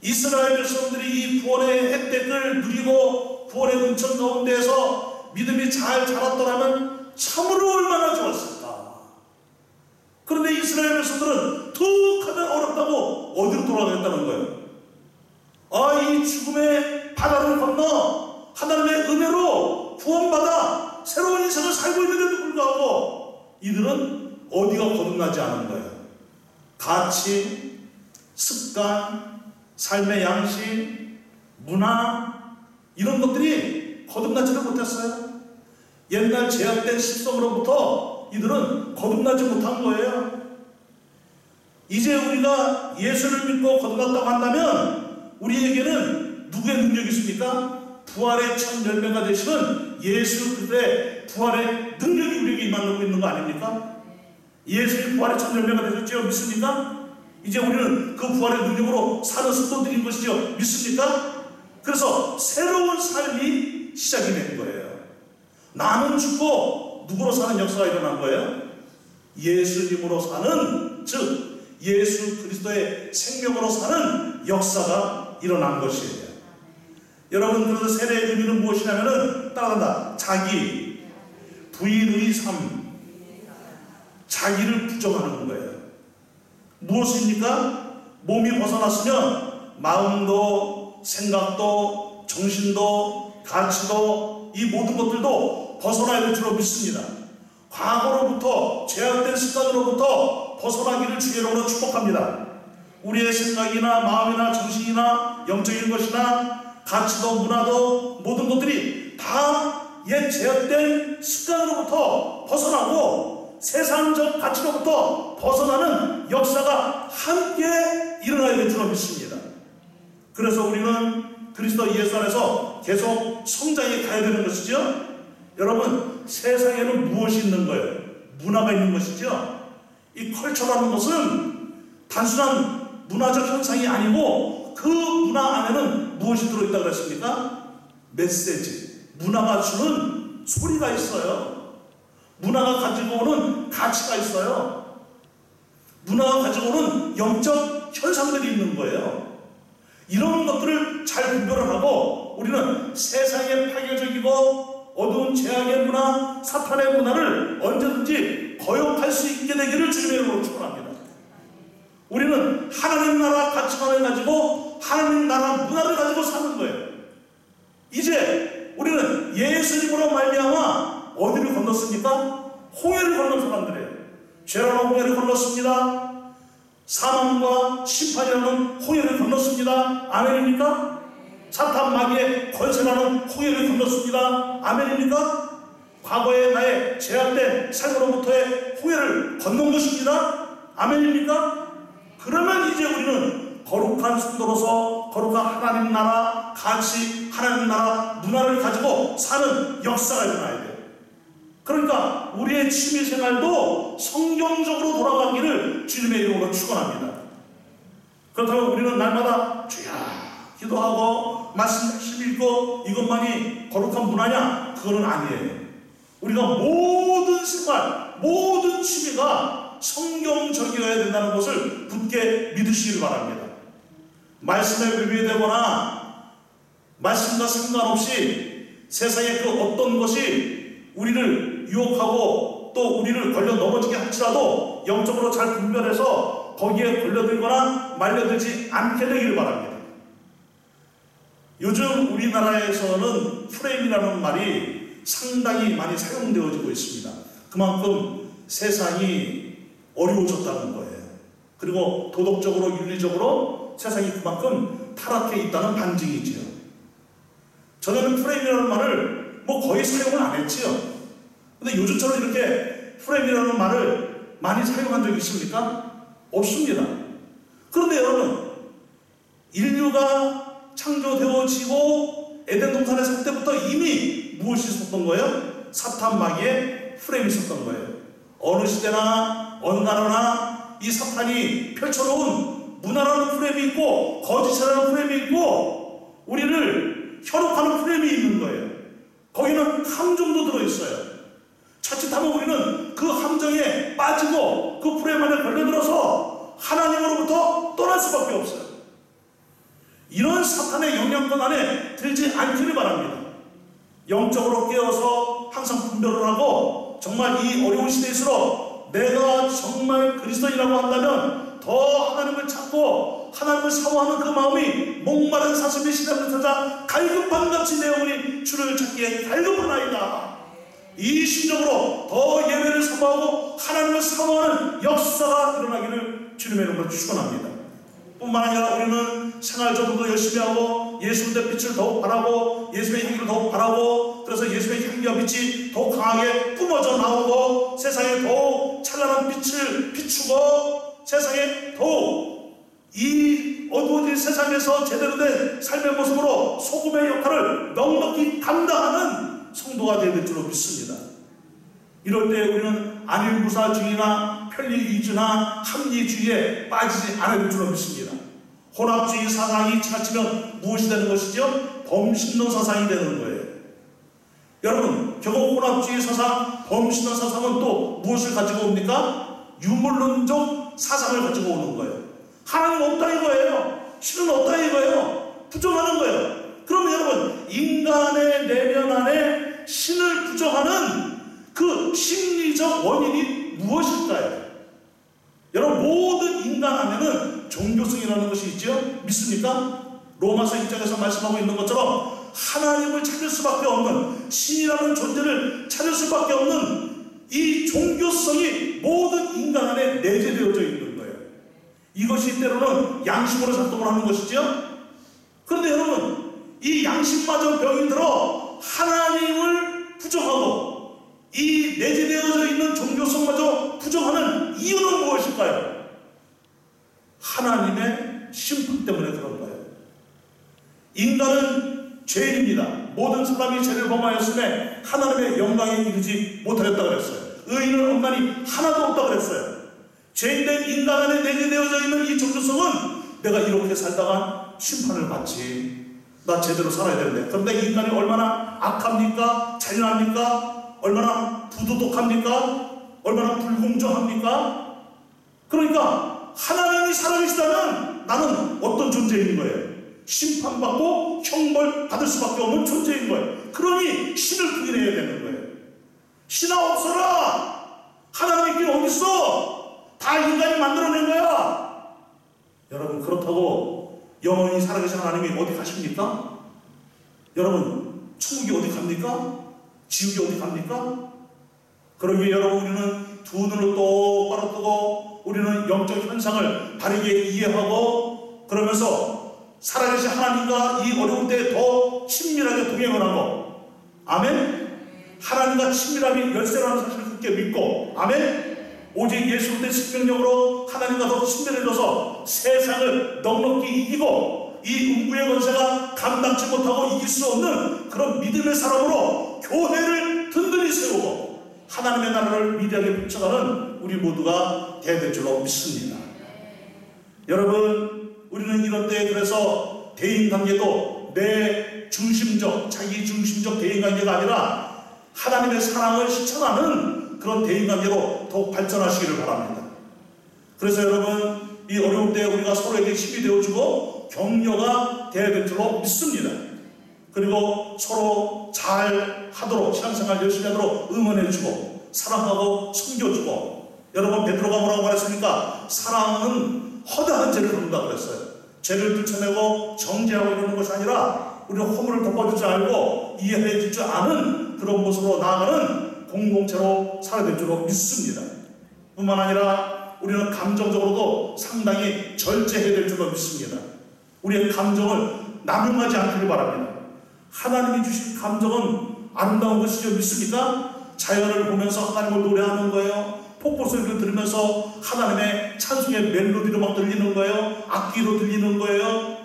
이스라엘 백성들이 이 구원의 혜택을 누리고 구원의 은총 가운데에서 믿음이 잘 자랐더라면 참으로 얼마나 좋았을까. 그런데 이스라엘 백성들은 툭 하면 어렵다고 어디로 돌아가겠다는 거예요. 이 죽음의 바다를 건너 하나님의 은혜로 구원받아 새로운 인생을 살고 있는데도 불구하고 이들은 어디가 거듭나지 않은 거예요. 가치, 습관, 삶의 양식, 문화, 이런 것들이 거듭나지를 못했어요. 옛날 제약된 습성으로부터 이들은 거듭나지 못한 거예요. 이제 우리가 예수를 믿고 거듭났다고 한다면 우리에게는 누구의 능력이 있습니까? 부활의 첫 열매가 되시는 예수 그리스도의 부활의 능력이 우리에게 임하고 있는 거 아닙니까? 예수의 부활의 첫 열매가 되셨죠? 믿습니까? 이제 우리는 그 부활의 능력으로 사는 성도들인 것이죠. 믿습니까? 그래서 새로운 삶이 시작이 된 거예요. 나는 죽고 누구로 사는 역사가 일어난 거예요? 예수님으로 사는, 즉 예수 그리스도의 생명으로 사는 역사가 일어난 것이에요. 여러분, 그래서 세례의 의미는 무엇이냐면은 따라간다. 자기, 부인의 삶, 자기를 부정하는 거예요. 무엇입니까? 몸이 벗어났으면 마음도, 생각도, 정신도, 가치도, 이 모든 것들도 벗어나야 될 줄로 믿습니다. 과거로부터 제약된 습관으로부터 벗어나기를 주의 이름으로 축복합니다. 우리의 생각이나 마음이나 정신이나 영적인 것이나 가치도 문화도 모든 것들이 다 옛 제약된 습관으로부터 벗어나고 세상적 가치로부터 벗어나는 역사가 함께 일어나야 될 줄로 믿습니다. 그래서 우리는 그리스도 예수 안에서 계속 성장해 가야 되는 것이죠. 여러분, 세상에는 무엇이 있는 거예요? 문화가 있는 것이죠. 이 컬처라는 것은 단순한 문화적 현상이 아니고 그 문화 안에는 무엇이 들어있다고 그랬습니까? 메시지. 문화가 주는 소리가 있어요. 문화가 가지고 오는 가치가 있어요. 문화가 가지고 오는 영적 현상들이 있는 거예요. 이런 것들을 잘 분별을 하고 우리는 세상의 파괴적이고 어두운 죄악의 문화, 사탄의 문화를 언제든지 거역할 수 있게 되기를 주님의 이름으로 축원합니다. 우리는 하나님 나라 가치관을 가지고 하나님 나라 문화를 가지고 사는 거예요. 이제 우리는 예수님으로 말미암아 어디를 건넜습니까? 홍해를 건넌 사람들이에요. 죄라는 홍해를 건넜습니다. 사망과 심판이라는 홍해를 건넜습니다. 아멘입니까? 사탄 마귀의 권세라는 홍해를 건넜습니다. 아멘입니까? 과거의 나의 제약된 삶으로부터의 홍해를 건넌 것입니다. 아멘입니까? 그러면 이제 우리는 거룩한 성도로서 거룩한 하나님 나라 가치, 하나님 나라 문화를 가지고 사는 역사가 일어나야 돼요. 그러니까 우리의 취미생활도 성경적으로 돌아가기를 주님의 이름으로 축원합니다. 그렇다면 우리는 날마다 주야 기도하고 말씀 열심히 읽고 이것만이 거룩한 문화냐? 그거는 아니에요. 우리가 모든 생활, 모든 취미가 성경적이어야 된다는 것을 굳게 믿으시길 바랍니다. 말씀에 외면되거나 말씀과 상관없이 세상의 그 어떤 것이 우리를 유혹하고 또 우리를 걸려 넘어지게 할지라도 영적으로 잘 분별해서 거기에 걸려들거나 말려들지 않게 되기를 바랍니다. 요즘 우리나라에서는 프레임이라는 말이 상당히 많이 사용되어지고 있습니다. 그만큼 세상이 어려워졌다는 거예요. 그리고 도덕적으로 윤리적으로 세상이 그만큼 타락해 있다는 반증이지요. 전에는 프레임이라는 말을 거의 사용을 안 했지요. 근데 요즘처럼 이렇게 프레임이라는 말을 많이 사용한 적이 있습니까? 없습니다. 그런데 여러분, 인류가 창조되어지고 에덴 동산에 살 때부터 이미 무엇이 있었던 거예요? 사탄 마귀의 프레임이 있었던 거예요. 어느 시대나 어느 나라나 이 사탄이 펼쳐놓은 문화라는 프레임이 있고 거짓이라는 프레임이 있고 우리를 현혹하는 프레임이 있는 거예요. 거기는 함정도 들어있어요. 자칫하면 우리는 그 함정에 빠지고 그 프레임 안에 걸려들어서 하나님으로부터 떠날 수밖에 없어요. 이런 사탄의 영향권 안에 들지 않기를 바랍니다. 영적으로 깨어서 항상 분별을 하고 정말 이 어려운 시대일수록 내가 정말 그리스도인이라고 한다면 더 하나님을 찾고 하나님을 사모하는 그 마음이 목마른 사슴의 시간을 찾아 갈급한 같이 내 영혼이 주를 찾기에 갈급하나이다. 이 심정으로 더 예배를 사모하고 하나님을 사모하는 역사가 일어나기를 주님의 이름으로 축원합니다. 뿐만 아니라 우리는 생활적으로도 열심히 하고 예수의 빛을 더욱 바라고 예수의 향기를 더욱 바라고 그래서 예수의 향기와 빛이 더욱 강하게 뿜어져 나오고 세상에 더욱 찬란한 빛을 비추고 세상에 더욱 이 어두워진 세상에서 제대로 된 삶의 모습으로 소금의 역할을 넉넉히 감당하는 성도가 되어야 될 줄로 믿습니다. 이럴 때 우리는 안일무사주의나 편리위주나 합리주의에 빠지지 않을 줄로 믿습니다. 혼합주의 사상이 지나치면 무엇이 되는 것이죠? 범신론 사상이 되는 거예요. 여러분, 결국 혼합주의 사상, 범신론 사상은 또 무엇을 가지고 옵니까? 유물론적 사상을 가지고 오는 거예요. 하나님 없다 이거예요. 신은 없다 이거예요. 부정하는 거예요. 그러면 여러분, 인간의 내면 안에 신을 부정하는 그 심리적 원인이 무엇일까요? 여러분, 모든 인간 안에는 종교성이라는 것이 있죠? 믿습니까? 로마서 1장에서 말씀하고 있는 것처럼 하나님을 찾을 수밖에 없는 신이라는 존재를 찾을 수밖에 없는 이 종교성이 모든 인간 안에 내재되어져 있는 거예요. 이것이 때로는 양심으로 작동을 하는 것이죠. 그런데 여러분, 이 양심마저 병이 들어 하나님을 부정하고 이 내재되어져 있는 종교성마저 부정하는 이유는 무엇일까요? 하나님의 심판 때문에 그런 거예요. 인간은 죄인입니다. 모든 사람이 죄를 범하였음에 하나님의 영광에 이르지 못하였다 그랬어요. 의인은 없나니 하나도 없다 그랬어요. 죄인된 인간 안에 내재되어져 있는 이 종교성은 내가 이렇게 살다가 심판을 받지, 나 제대로 살아야 되는데. 그런데 인간이 얼마나 악합니까? 잔인합니까? 얼마나 부도덕합니까? 얼마나 불공정합니까? 그러니까 하나님이 살아계시다면 나는 어떤 존재인 거예요? 심판받고 형벌 받을 수밖에 없는 존재인 거예요. 그러니 신을 부인해야 되는 거예요. 신아 없어라! 하나님 있긴 어딨어? 다 인간이 만들어낸 거야. 여러분, 그렇다고 영원히 살아계신 하나님이 어디 가십니까? 여러분, 천국이 어디 갑니까? 지옥이 어디 갑니까? 그러기에 여러분, 우리는 두 눈을 똑바로 뜨고 우리는 영적 현상을 바르게 이해하고 그러면서 살아계신 하나님과 이 어려운 때에 더 친밀하게 동행을 하고, 아멘? 하나님과 친밀함이 열쇠라는 사실을 굳게 믿고, 아멘? 오직 예수 그리스도의 생명력으로 하나님과 더 친밀해져서 세상을 넉넉히 이기고 이 음부의 권세가 감당치 못하고 이길 수 없는 그런 믿음의 사람으로 교회를 든든히 세우고 하나님의 나라를 위대하게 펼쳐가는 우리 모두가 되어야 될 줄로 믿습니다. 여러분, 우리는 이런 때에 그래서 대인관계도 내 중심적, 자기 중심적 대인관계가 아니라 하나님의 사랑을 실천하는 그런 대인관계로 더욱 발전하시기를 바랍니다. 그래서 여러분, 이 어려운 때에 우리가 서로에게 힘이 되어주고 격려가 되어야 될 줄로 믿습니다. 그리고 서로 잘 하도록 신앙생활 열심히 하도록 응원해주고 사랑하고 섬겨주고. 여러분 베드로가 뭐라고 말했습니까? 사랑은 허다한 죄를 덮는다고 그랬어요. 죄를 들춰내고 정죄하고 이러는 것이 아니라 우리는 허물을 덮어줄 줄 알고 이해해 줄 줄 아는 그런 모습으로 나아가는 공동체로 살아야 될 줄로 믿습니다. 뿐만 아니라 우리는 감정적으로도 상당히 절제해야 될 줄로 믿습니다. 우리의 감정을 남용하지 않기를 바랍니다. 하나님이 주신 감정은 아름다운 것이죠. 믿습니까? 자연을 보면서 하나님을 노래하는 거예요. 폭포 소리를 들으면서 하나님의 찬송의 멜로디로 막 들리는 거예요. 악기로 들리는 거예요.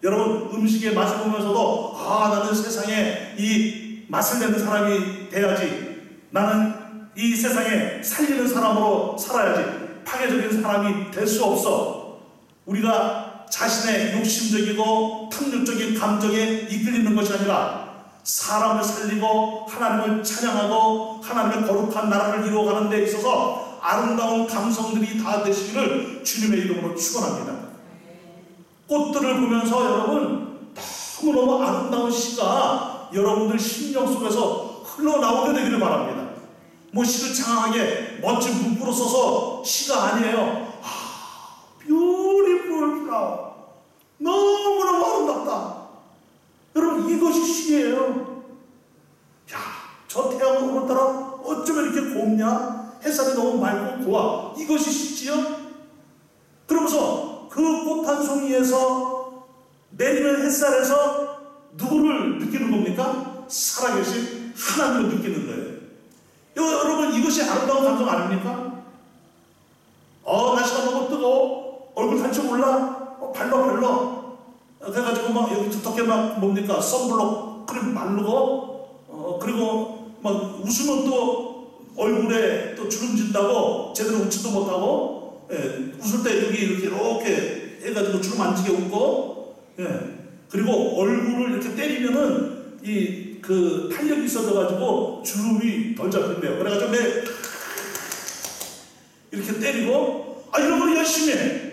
여러분 음식의 맛을 보면서도 나는 세상에 이 맛을 내는 사람이 돼야지. 나는 이 세상에 살리는 사람으로 살아야지. 파괴적인 사람이 될 수 없어. 우리가 자신의 욕심적이고 탐욕적인 감정에 이끌리는 것이 아니라 사람을 살리고 하나님을 찬양하고 하나님의 거룩한 나라를 이루어가는 데 있어서 아름다운 감성들이 다 되시기를 주님의 이름으로 축원합니다. 꽃들을 보면서 여러분 너무너무 아름다운 시가 여러분들 심령 속에서 흘러나오게 되기를 바랍니다. 뭐 시를 장황하게 멋진 문구로 써서 시가 아니에요. beautiful flower. 너무너무 아름답다. 여러분 이것이 시예요. 야, 저 태양은 오늘따라 어쩌면 이렇게 곱냐? 햇살이 너무 맑고 고와. 이것이 시지요? 그러면서 그 꽃 한 송이에서 내리는 햇살에서 누구를 느끼는 겁니까? 살아계신 하나님을 느끼는 거예요. 여러분 이것이 아름다운 감정 아닙니까? 날씨가 너무 뜨거워. 얼굴 단추 올라. 발로. 그래가지고 막 여기 두텁게 막 뭡니까? 선블록 크림 바르고 그리고 막 웃으면 또 얼굴에 또 주름진다고 제대로 웃지도 못하고 웃을 때 여기 이렇게 해가지고 주름 안 지게 웃고 그리고 얼굴을 이렇게 때리면은 그 탄력이 있어져가지고 주름이 덜 잡힌대요. 그래가지고 이렇게 때리고 이런 걸 열심히 해.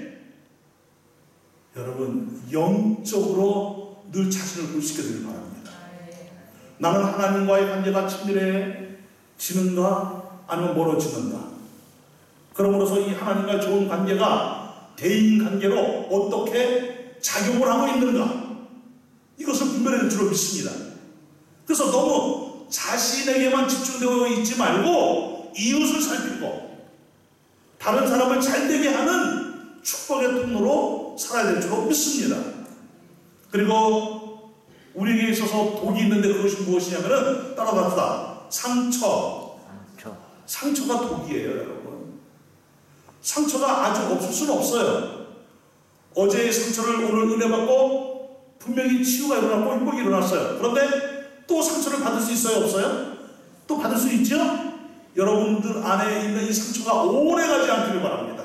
여러분 영적으로 늘 자신을 불시켜드리기 바랍니다. 나는 하나님과의 관계가 친밀해지는가 아니면 멀어지는가. 그러므로서 이 하나님과 좋은 관계가 대인관계로 어떻게 작용을 하고 있는가 이것을 분별해 줄 줄로 믿습니다. 그래서 너무 자신에게만 집중되어 있지 말고 이웃을 살피고 다른 사람을 잘되게 하는 축복의 통로로 살아야 될 줄로 믿습니다. 그리고 우리에게 있어서 독이 있는데 그것이 무엇이냐면은 따라갑시다. 상처가 독이에요, 여러분. 상처가 아주 없을 수는 없어요. 어제의 상처를 오늘 은혜 받고 분명히 치유가 일어났고 행복이 일어났어요. 그런데 또 상처를 받을 수 있어요, 없어요? 또 받을 수 있죠? 여러분들 안에 있는 이 상처가 오래가지 않기를 바랍니다.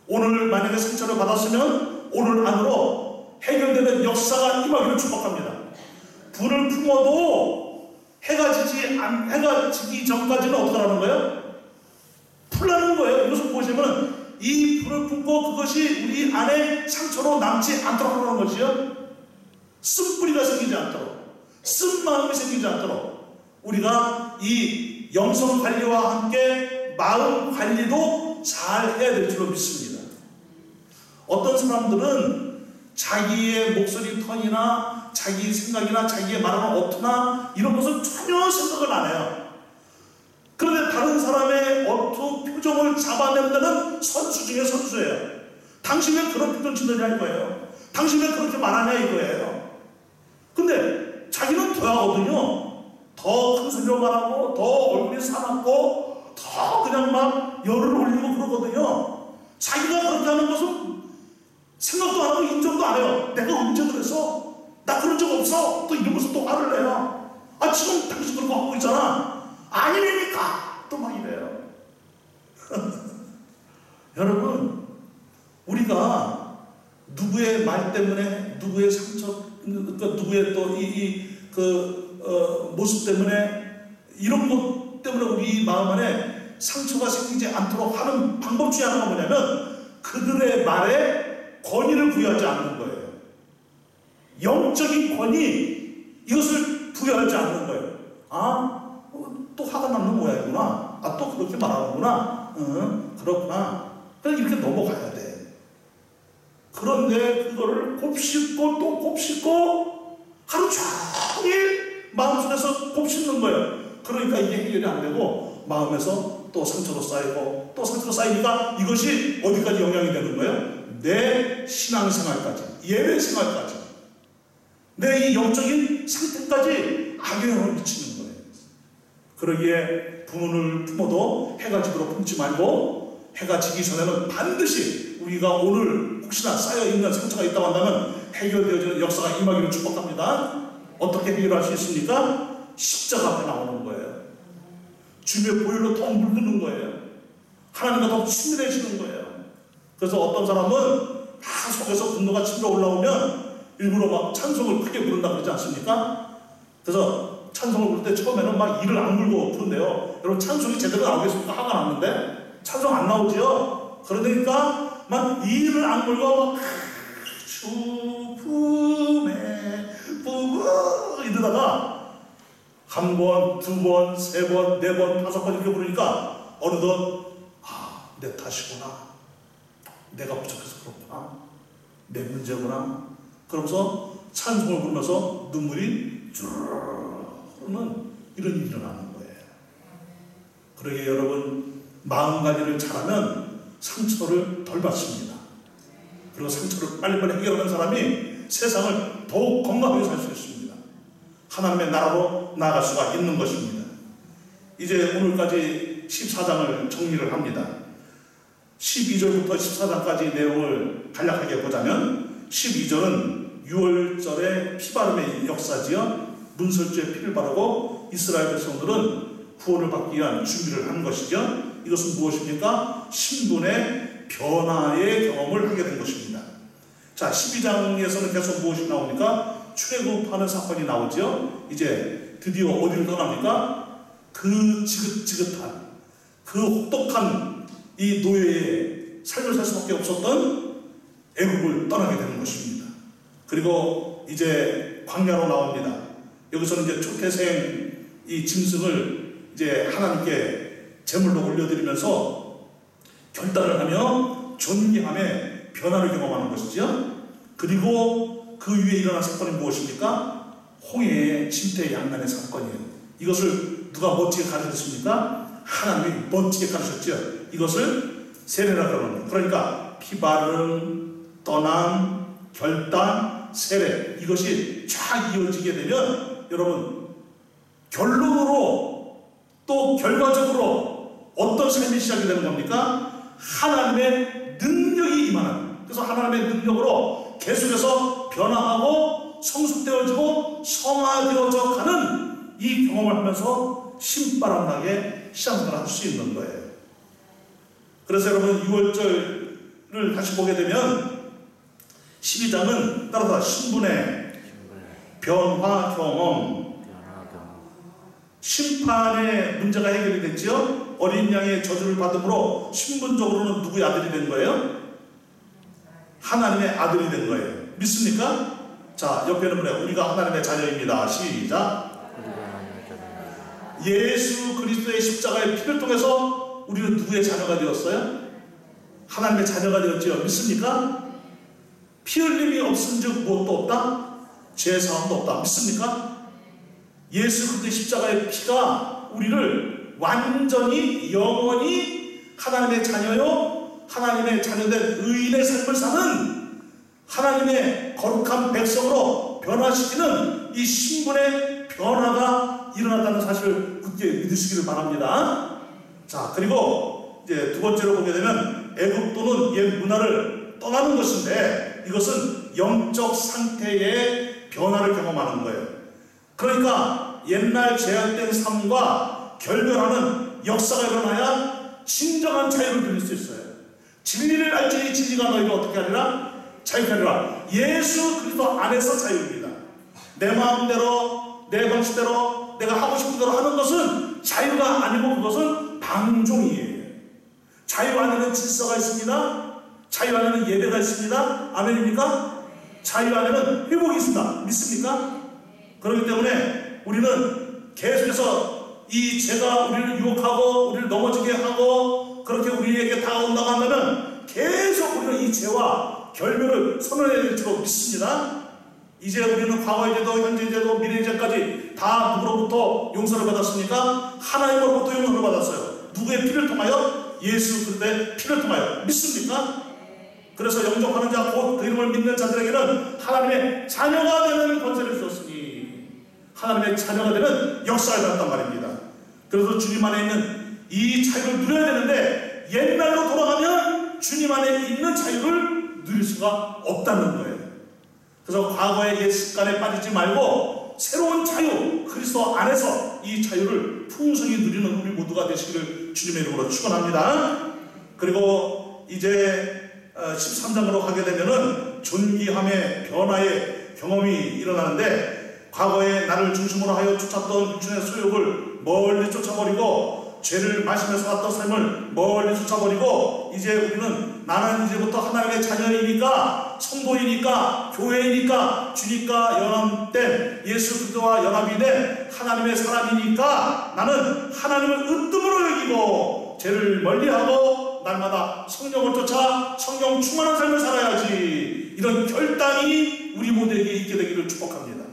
오늘 만약에 상처를 받았으면 오늘 안으로 해결되는 역사가 임하기를 축복합니다. 불을 품어도 해가 지기 전까지는 어떻게 하는 거예요? 풀라는 거예요. 이것을 보시면 이 불을 품고 그것이 우리 안에 상처로 남지 않도록 하는 것이요. 쓴뿌리가 생기지 않도록, 쓴 마음이 생기지 않도록 우리가 이 영성 관리와 함께 마음 관리도 잘 해야 될 줄로 믿습니다. 어떤 사람들은 자기의 목소리 톤이나 자기 생각이나 자기의 말하는 어투나 이런 것을 전혀 생각을 안 해요. 그런데 다른 사람의 어투, 표정을 잡아내는 데는 선수 중에 선수예요. 당신 왜 그런 표정 짓느냐 이거예요. 당신 왜 그렇게 말하냐 이거예요. 근데 자기는 더 하거든요. 더 큰 소리로 말하고 더 얼굴이 사납고 더 그냥 막 열을 올리고 그러거든요. 자기가 그렇게 하는 것은 생각도 안 하고 인정도 안 해요. 내가 언제 그랬어? 나 그런 적 없어. 또 이러면서 또 화를 내요. 지금 당신 그런 거 하고 있잖아. 아니라니까 또 막 이래요. 여러분 우리가 누구의 말 때문에 누구의 상처 누구의 또 모습 때문에 이런 것 때문에 우리 마음 안에 상처가 생기지 않도록 하는 방법 중에 하나가 뭐냐면 그들의 말에 권위를 부여하지 않는 거예요. 영적인 권위, 이것을 부여하지 않는 거예요. 또 화가 나는 모양이구나. 또 그렇게 말하는구나. 그렇구나. 그냥 이렇게 넘어가야 돼. 그런데 그거를 곱씹고 또 곱씹고 하루 종일 마음속에서 곱씹는 거예요. 그러니까 이게 해결이 안 되고 마음에서 또 상처로 쌓이고 또 상처로 쌓이니까 이것이 어디까지 영향이 되는 거예요? 내 신앙생활까지, 예배생활까지, 내 이 영적인 상태까지 악영향을 미치는 거예요. 그러기에 부모를 품어도 해가 지도록 품지 말고 해가 지기 전에는 반드시 우리가 오늘 혹시나 쌓여있는 상처가 있다고 한다면 해결되어지는 역사가 임하기를 축복합니다. 어떻게 해결할 수 있습니까? 십자가 앞에 나오는 거예요. 주님의 보혈로 더 물드는 거예요. 하나님과 더 친밀해지는 거예요. 그래서 어떤 사람은 다 속에서 분노가 치밀어 올라오면 일부러 막 찬송을 크게 부른다 그러지 않습니까? 그래서 찬송을 부를 때 처음에는 막 이를 악물고 부른대요. 여러분 찬송이 제대로 나오겠습니까? 화가 났는데 찬송 안 나오지요. 그러니까 막 이를 악물고 막 주품에 부고 이러다가 한 번, 두 번, 세 번, 네 번, 다섯 번 이렇게 부르니까 어느덧 내 탓이구나. 내가 부족해서 그렇구나. 내 문제구나. 그러면서 찬송을 부르면서 눈물이 쭉 흐르는 이런 일이 일어나는 거예요. 그러게 여러분 마음가짐을 잘하면 상처를 덜 받습니다. 그리고 상처를 빨리빨리 해결하는 사람이 세상을 더욱 건강하게 살 수 있습니다. 하나님의 나라로 나아갈 수가 있는 것입니다. 이제 오늘까지 14장을 정리를 합니다. 12절부터 14장까지 내용을 간략하게 보자면 12절은 6월절의 피바름의 역사지요. 문설주에 피를 바르고 이스라엘 백성들은 구원을 받기 위한 준비를 한 것이죠. 이것은 무엇입니까? 신분의 변화의 경험을 하게 된 것입니다. 자, 12장에서는 계속 무엇이 나옵니까? 출애굽하는 사건이 나오죠. 이제 드디어 어디를 떠납니까? 그 지긋지긋한, 그 혹독한 이 노예의 삶을 살 수밖에 없었던 애국을 떠나게 되는 것입니다. 그리고 이제 광야로 나옵니다. 여기서는 이제 초태생 이 짐승을 이제 하나님께 제물로 올려드리면서 결단을 하며 존귀함의 변화를 경험하는 것이죠. 그리고 그 위에 일어난 사건이 무엇입니까? 홍해의 침대 양난의 사건이에요. 이것을 누가 멋지게 가르쳤습니까? 하나님이 멋지게 가르쳤죠. 이것을 세례라 그러는 거예요. 그러니까 피바름, 떠남, 결단, 세례, 이것이 쫙 이어지게 되면 여러분 결론으로 또 결과적으로 어떤 삶이 시작이 되는 겁니까? 하나님의 능력이 임하는, 그래서 하나님의 능력으로 계속해서 변화하고 성숙되어지고 성화되어져 가는 이 경험을 하면서 신바람나게 신앙생활을 할 수 있는 거예요. 그래서 여러분 6월절을 다시 보게 되면 12장은 따라서 신분의 변화 경험, 심판의 문제가 해결이 됐죠. 어린 양의 저주를 받음으로 신분적으로는 누구의 아들이 된 거예요? 하나님의 아들이 된 거예요. 믿습니까? 자, 옆에는 뭐래요? 우리가 하나님의 자녀입니다. 시작. 예수 그리스도의 십자가의 피를 통해서 우리는 누구의 자녀가 되었어요? 하나님의 자녀가 되었죠. 믿습니까? 피 흘림이 없은즉 무엇도 없다? 죄사함도 없다. 믿습니까? 예수 그리스도의 십자가의 피가 우리를 완전히 영원히 하나님의 자녀요, 하나님의 자녀된 의인의 삶을 사는 하나님의 거룩한 백성으로 변화시키는 이 신분의 변화가 일어났다는 사실을 굳게 믿으시기를 바랍니다. 자, 그리고 이제 두 번째로 보게 되면 애굽도는 옛 문화를 떠나는 것인데 이것은 영적 상태의 변화를 경험하는 거예요. 그러니까 옛날 제약된 삶과 결별하는 역사가 일어나야 진정한 자유를 누릴 수 있어요. 진리를 알지니 진리가 너희를 어떻게 하리라? 자유케 하리라. 예수 그리스도 안에서 자유입니다. 내 마음대로 내 방식대로 내가 하고 싶은 대로 하는 것은 자유가 아니고 그것은 방종이에요. 자유 안에는 질서가 있습니다. 자유 안에는 예배가 있습니다. 아멘입니까? 자유 안에는 회복이 있습니다. 믿습니까? 그렇기 때문에 우리는 계속해서 이 죄가 우리를 유혹하고 우리를 넘어지게 하고 그렇게 우리에게 다가온다고 한다면 계속 우리는 이 죄와 결별을 선언해야 될 줄 믿습니다. 이제 우리는 과거의 죄도 현재의 죄도 미래의 죄까지 다 누구로부터 용서를 받았습니까? 하나님으로부터 용서를 받았어요. 누구의 피를 통하여? 예수 그리스도의 피를 통하여. 믿습니까? 그래서 영접하는 자 곧 그 이름을 믿는 자들에게는 하나님의 자녀가 되는 권세를 주었으니 하나님의 자녀가 되는 역사를 갖단 말입니다. 그래서 주님 안에 있는 이 자유를 누려야 되는데 옛날로 돌아가면 주님 안에 있는 자유를 누릴 수가 없다는 거예요. 그래서 과거의 옛 습관에 빠지지 말고 새로운 자유, 그리스도 안에서 이 자유를 풍성히 누리는 우리 모두가 되시기를 주님의 이름으로 축원합니다. 그리고 이제 13장으로 가게 되면은 존귀함의 변화의 경험이 일어나는데 과거에 나를 중심으로 하여 쫓았던 육신의 소욕을 멀리 쫓아버리고 죄를 마시면서 살았던 삶을 멀리 쫓아버리고 이제 우리는 나는 이제부터 하나님의 자녀이니까 성도이니까 교회이니까 주님과 연합된 예수 그리스도와 연합이 된 하나님의 사람이니까 나는 하나님을 으뜸으로 여기고 죄를 멀리하고 날마다 성령을 쫓아 성령 충만한 삶을 살아야지 이런 결단이 우리 모두에게 있게 되기를 축복합니다.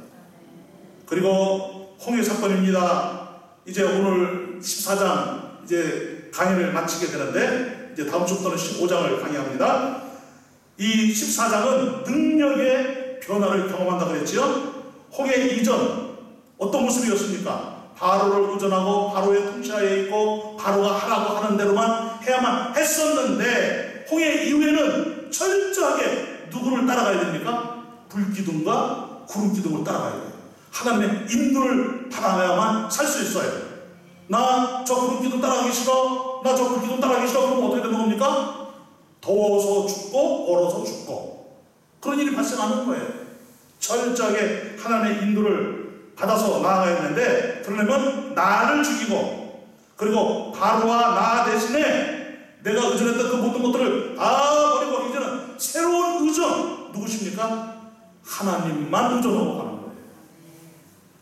그리고 홍해 사건입니다. 이제 오늘 14장 이제 강의를 마치게 되는데 이제 다음 주부터는 15장을 강의합니다. 이 14장은 능력의 변화를 경험한다 그랬죠. 홍해 이전 어떤 모습이었습니까? 바로를 의존하고 바로의 통치하에 있고 바로가 하라고 하는 대로만 해야만 했었는데 홍해 이후에는 철저하게 누구를 따라가야 됩니까? 불기둥과 구름기둥을 따라가야 돼요. 하나님의 인도를 받아야만 살 수 있어요. 나 저 구름기둥 따라가기 싫어. 나 저 불기둥 따라가기 싫어. 그럼 어떻게 되는 겁니까? 더워서 죽고 얼어서 죽고 그런 일이 발생하는 거예요. 철저하게 하나님의 인도를 받아서 나아가야 되는데 그러려면 나를 죽이고 그리고 바로와 나 대신에 내가 의존했던 그 모든 것들을 다 버리고 이제는 새로운 의존 누구십니까? 하나님만 의존하고 가는 거예요.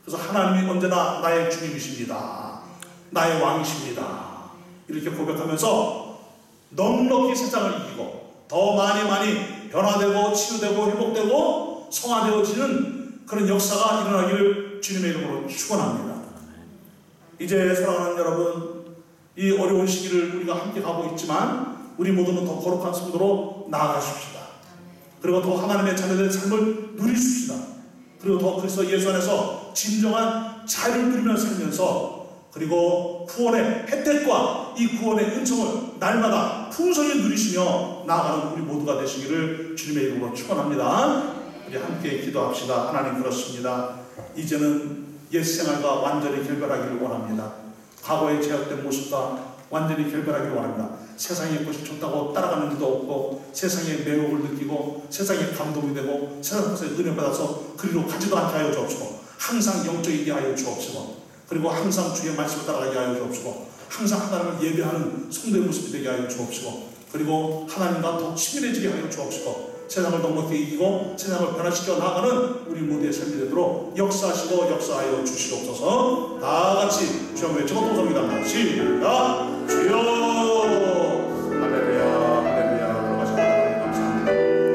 그래서 하나님이 언제나 나의 주님이십니다. 나의 왕이십니다. 이렇게 고백하면서 넉넉히 세상을 이기고 더 많이 변화되고 치유되고 회복되고 성화되어지는 그런 역사가 일어나기를 주님의 이름으로 축원합니다. 이제 사랑하는 여러분, 이 어려운 시기를 우리가 함께 가고 있지만 우리 모두는 더 거룩한 성도로 나아가십시다. 그리고 더 하나님의 자녀들의 삶을 누리십시다. 그리고 더 그리스도 예수 안에서 진정한 자유를 누리며 살면서 그리고 구원의 혜택과 이 구원의 은총을 날마다 풍성히 누리시며 나아가는 우리 모두가 되시기를 주님의 이름으로 축원합니다. 우리 함께 기도합시다. 하나님 그렇습니다. 이제는 옛 생활과 완전히 결별하기를 원합니다. 과거의 제약된 모습과 완전히 결별하기를 원합니다. 세상의 것이 좋다고 따라가는 일도 없고 세상의 매혹을 느끼고 세상에 감동이 되고 세상 것에 은혜 받아서 그리로 가지도 않게 하여 주옵시고 항상 영적이게 하여 주옵시고 그리고 항상 주의 말씀을 따라가게 하여 주옵시고 항상 하나님을 예배하는 성도의 모습이 되게 하여 주옵시고 그리고 하나님과 더 친밀해지게 하여 주옵시고 세상을 넉넉히 이기고 세상을 변화시켜 나가는 우리 모두의 삶이 되도록 역사하시고 역사하여 주시옵소서. 다 같이 주여 외치고 동성기도합니다. 시작. 주여 할렐루야 할렐루야. 돌아가신 하나님 감사합니다. 하나님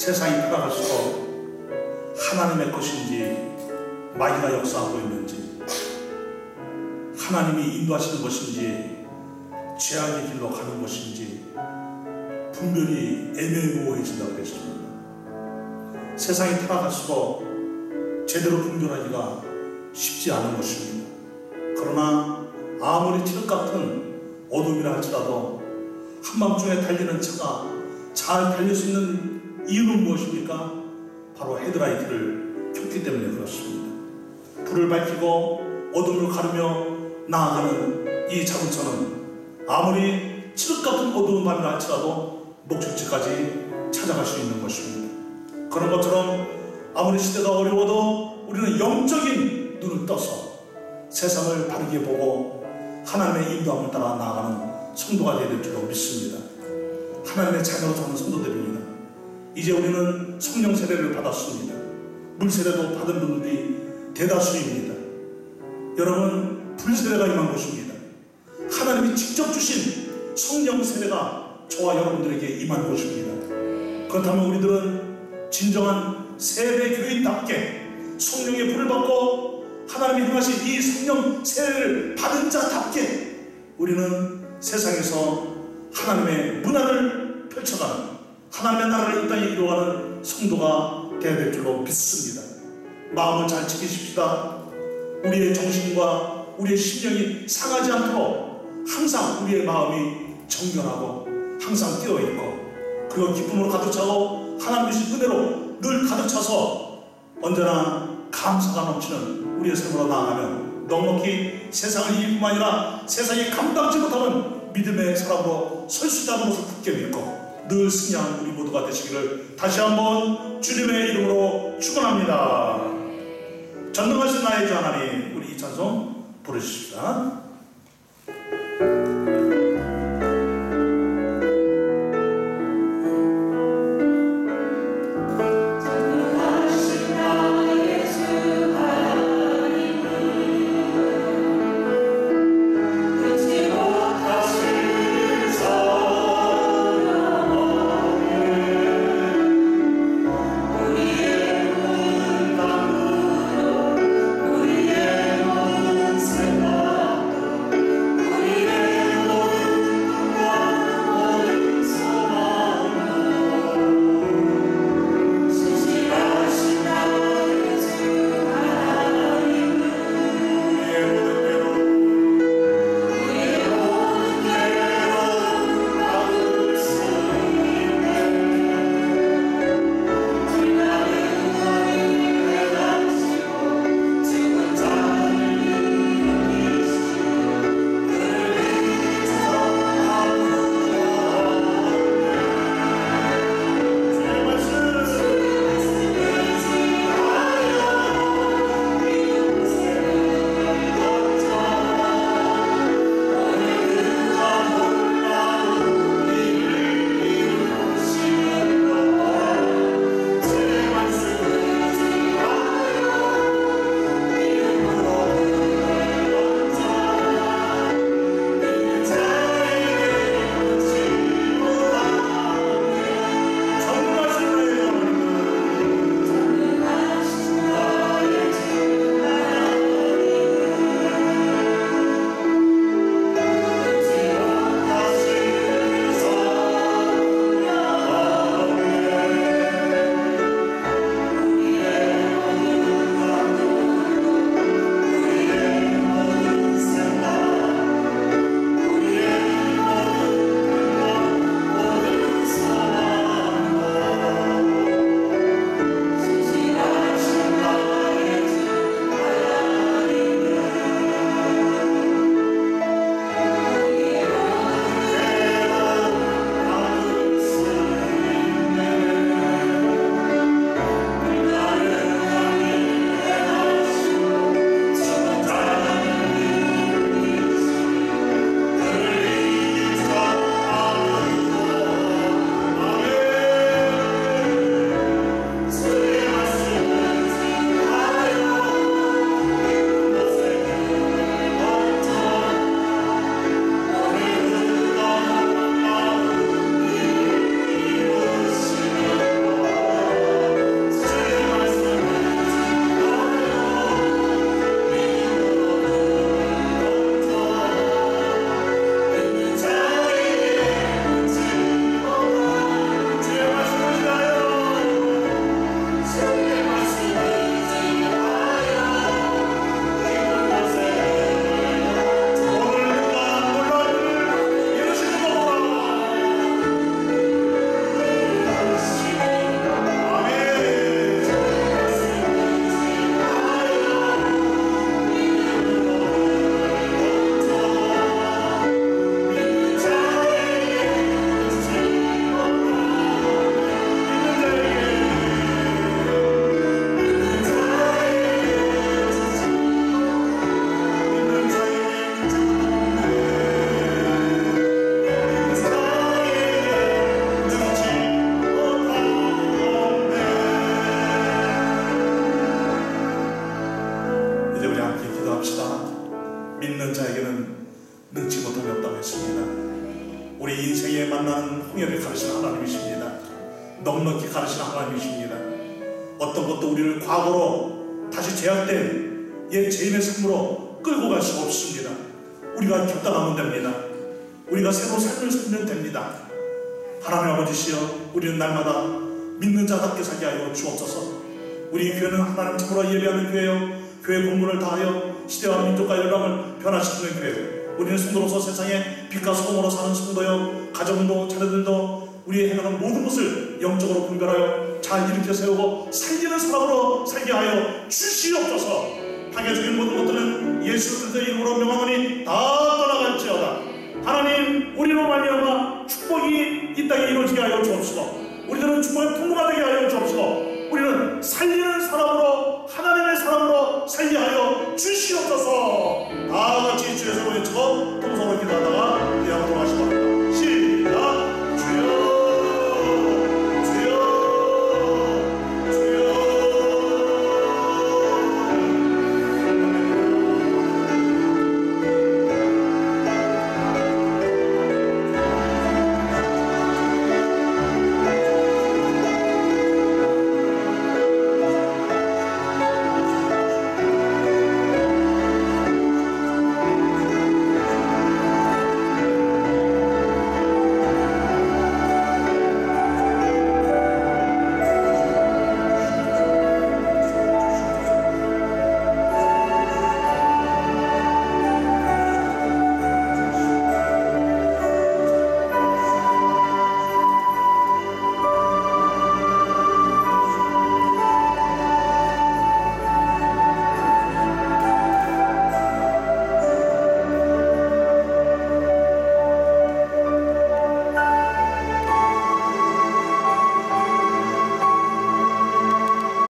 세상이 살아갈수록 하나님의 것인지 마귀가 역사하고 있는지 하나님이 인도하시는 것인지 죄악의 길로 가는 것인지 분별이 애매모호해진다고 했습니다. 세상이 타락할수록 제대로 분별하기가 쉽지 않은 것입니다. 그러나 아무리 칠흑 같은 어둠이라 할지라도 한밤중에 달리는 차가 잘 달릴 수 있는 이유는 무엇입니까? 바로 헤드라이트를 켰기 때문에 그렇습니다. 불을 밝히고 어둠을 가르며 나아가는 이 자동차는 아무리 칠흑 같은 어두운 밤이라 할지라도 목적지까지 찾아갈 수 있는 것입니다. 그런 것처럼 아무리 시대가 어려워도 우리는 영적인 눈을 떠서 세상을 바르게 보고 하나님의 인도함을 따라 나아가는 성도가 되어야 될 줄로 믿습니다. 하나님의 자녀로 사는 성도들입니다. 이제 우리는 성령 세례를 받았습니다. 물 세례도 받은 분들이 대다수입니다. 여러분, 불 세례가 임한 것입니다. 하나님이 직접 주신 성령 세례가 저와 여러분들에게 임한 것입니다. 그렇다면 우리들은 진정한 세례 교인답게 성령의 불을 받고 하나님이 행하신 이 성령 세례를 받은 자답게 우리는 세상에서 하나님의 문화를 펼쳐가는, 하나님의 나라를 이 땅에 이루어가는 성도가 되어야 될 줄로 믿습니다. 마음을 잘 지키십시다. 우리의 정신과 우리의 심령이 상하지 않도록 항상 우리의 마음이 정결하고 항상 깨어있고 그리고 기쁨으로 가득 차고 하나님 주신 은혜로 늘 가득 차서 언제나 감사가 넘치는 우리의 삶으로 나아가면 넉넉히 세상을 이길 뿐만 아니라 세상이 감당치 못하는 믿음의 사람으로 설 수 있다는 것을 굳게 믿고 늘 승리하는 우리 모두가 되시기를 다시 한번 주님의 이름으로 축원합니다. 전능하신 나의 주 하나님, 우리 이 찬송 부르십시다. 통일을 가르치는 하나님이십니다. 넉넉히 가르치는 하나님이십니다. 어떤 것도 우리를 과거로 다시 제약된 옛 죄인의 삶으로 끌고 갈 수가 없습니다. 우리가 결단하면 됩니다. 우리가 새로 삶을 살면 됩니다. 하나님 아버지시여, 우리는 날마다 믿는 자답게 살게 하여 주옵소서. 우리 교회는 하나님 참으로 예배하는 교회요, 교회 공문을 다하여 시대와 민족과 열방을 변화시키는 교회. 우리는 성도로서 세상에 빛과 소금으로 사는 성도요, 가정도 자녀들도 우리의 행하는 모든 것을 영적으로 분별하여 잘 일으켜 세우고 살리는 사람으로 살게 하여 주시옵소서. 파괴적인 모든 것들은 예수 그리스도의 이름으로 명하노니 다 떠나갈지어다. 하나님, 우리로 말미암아 축복이 이 땅에 이루어지게 하여 주옵시고, 우리들은 축복의 통로가 되게 하여 주옵시고, 우리는 살리는 사람으로, 하나님의 사람으로 살게 하여 주시옵소서.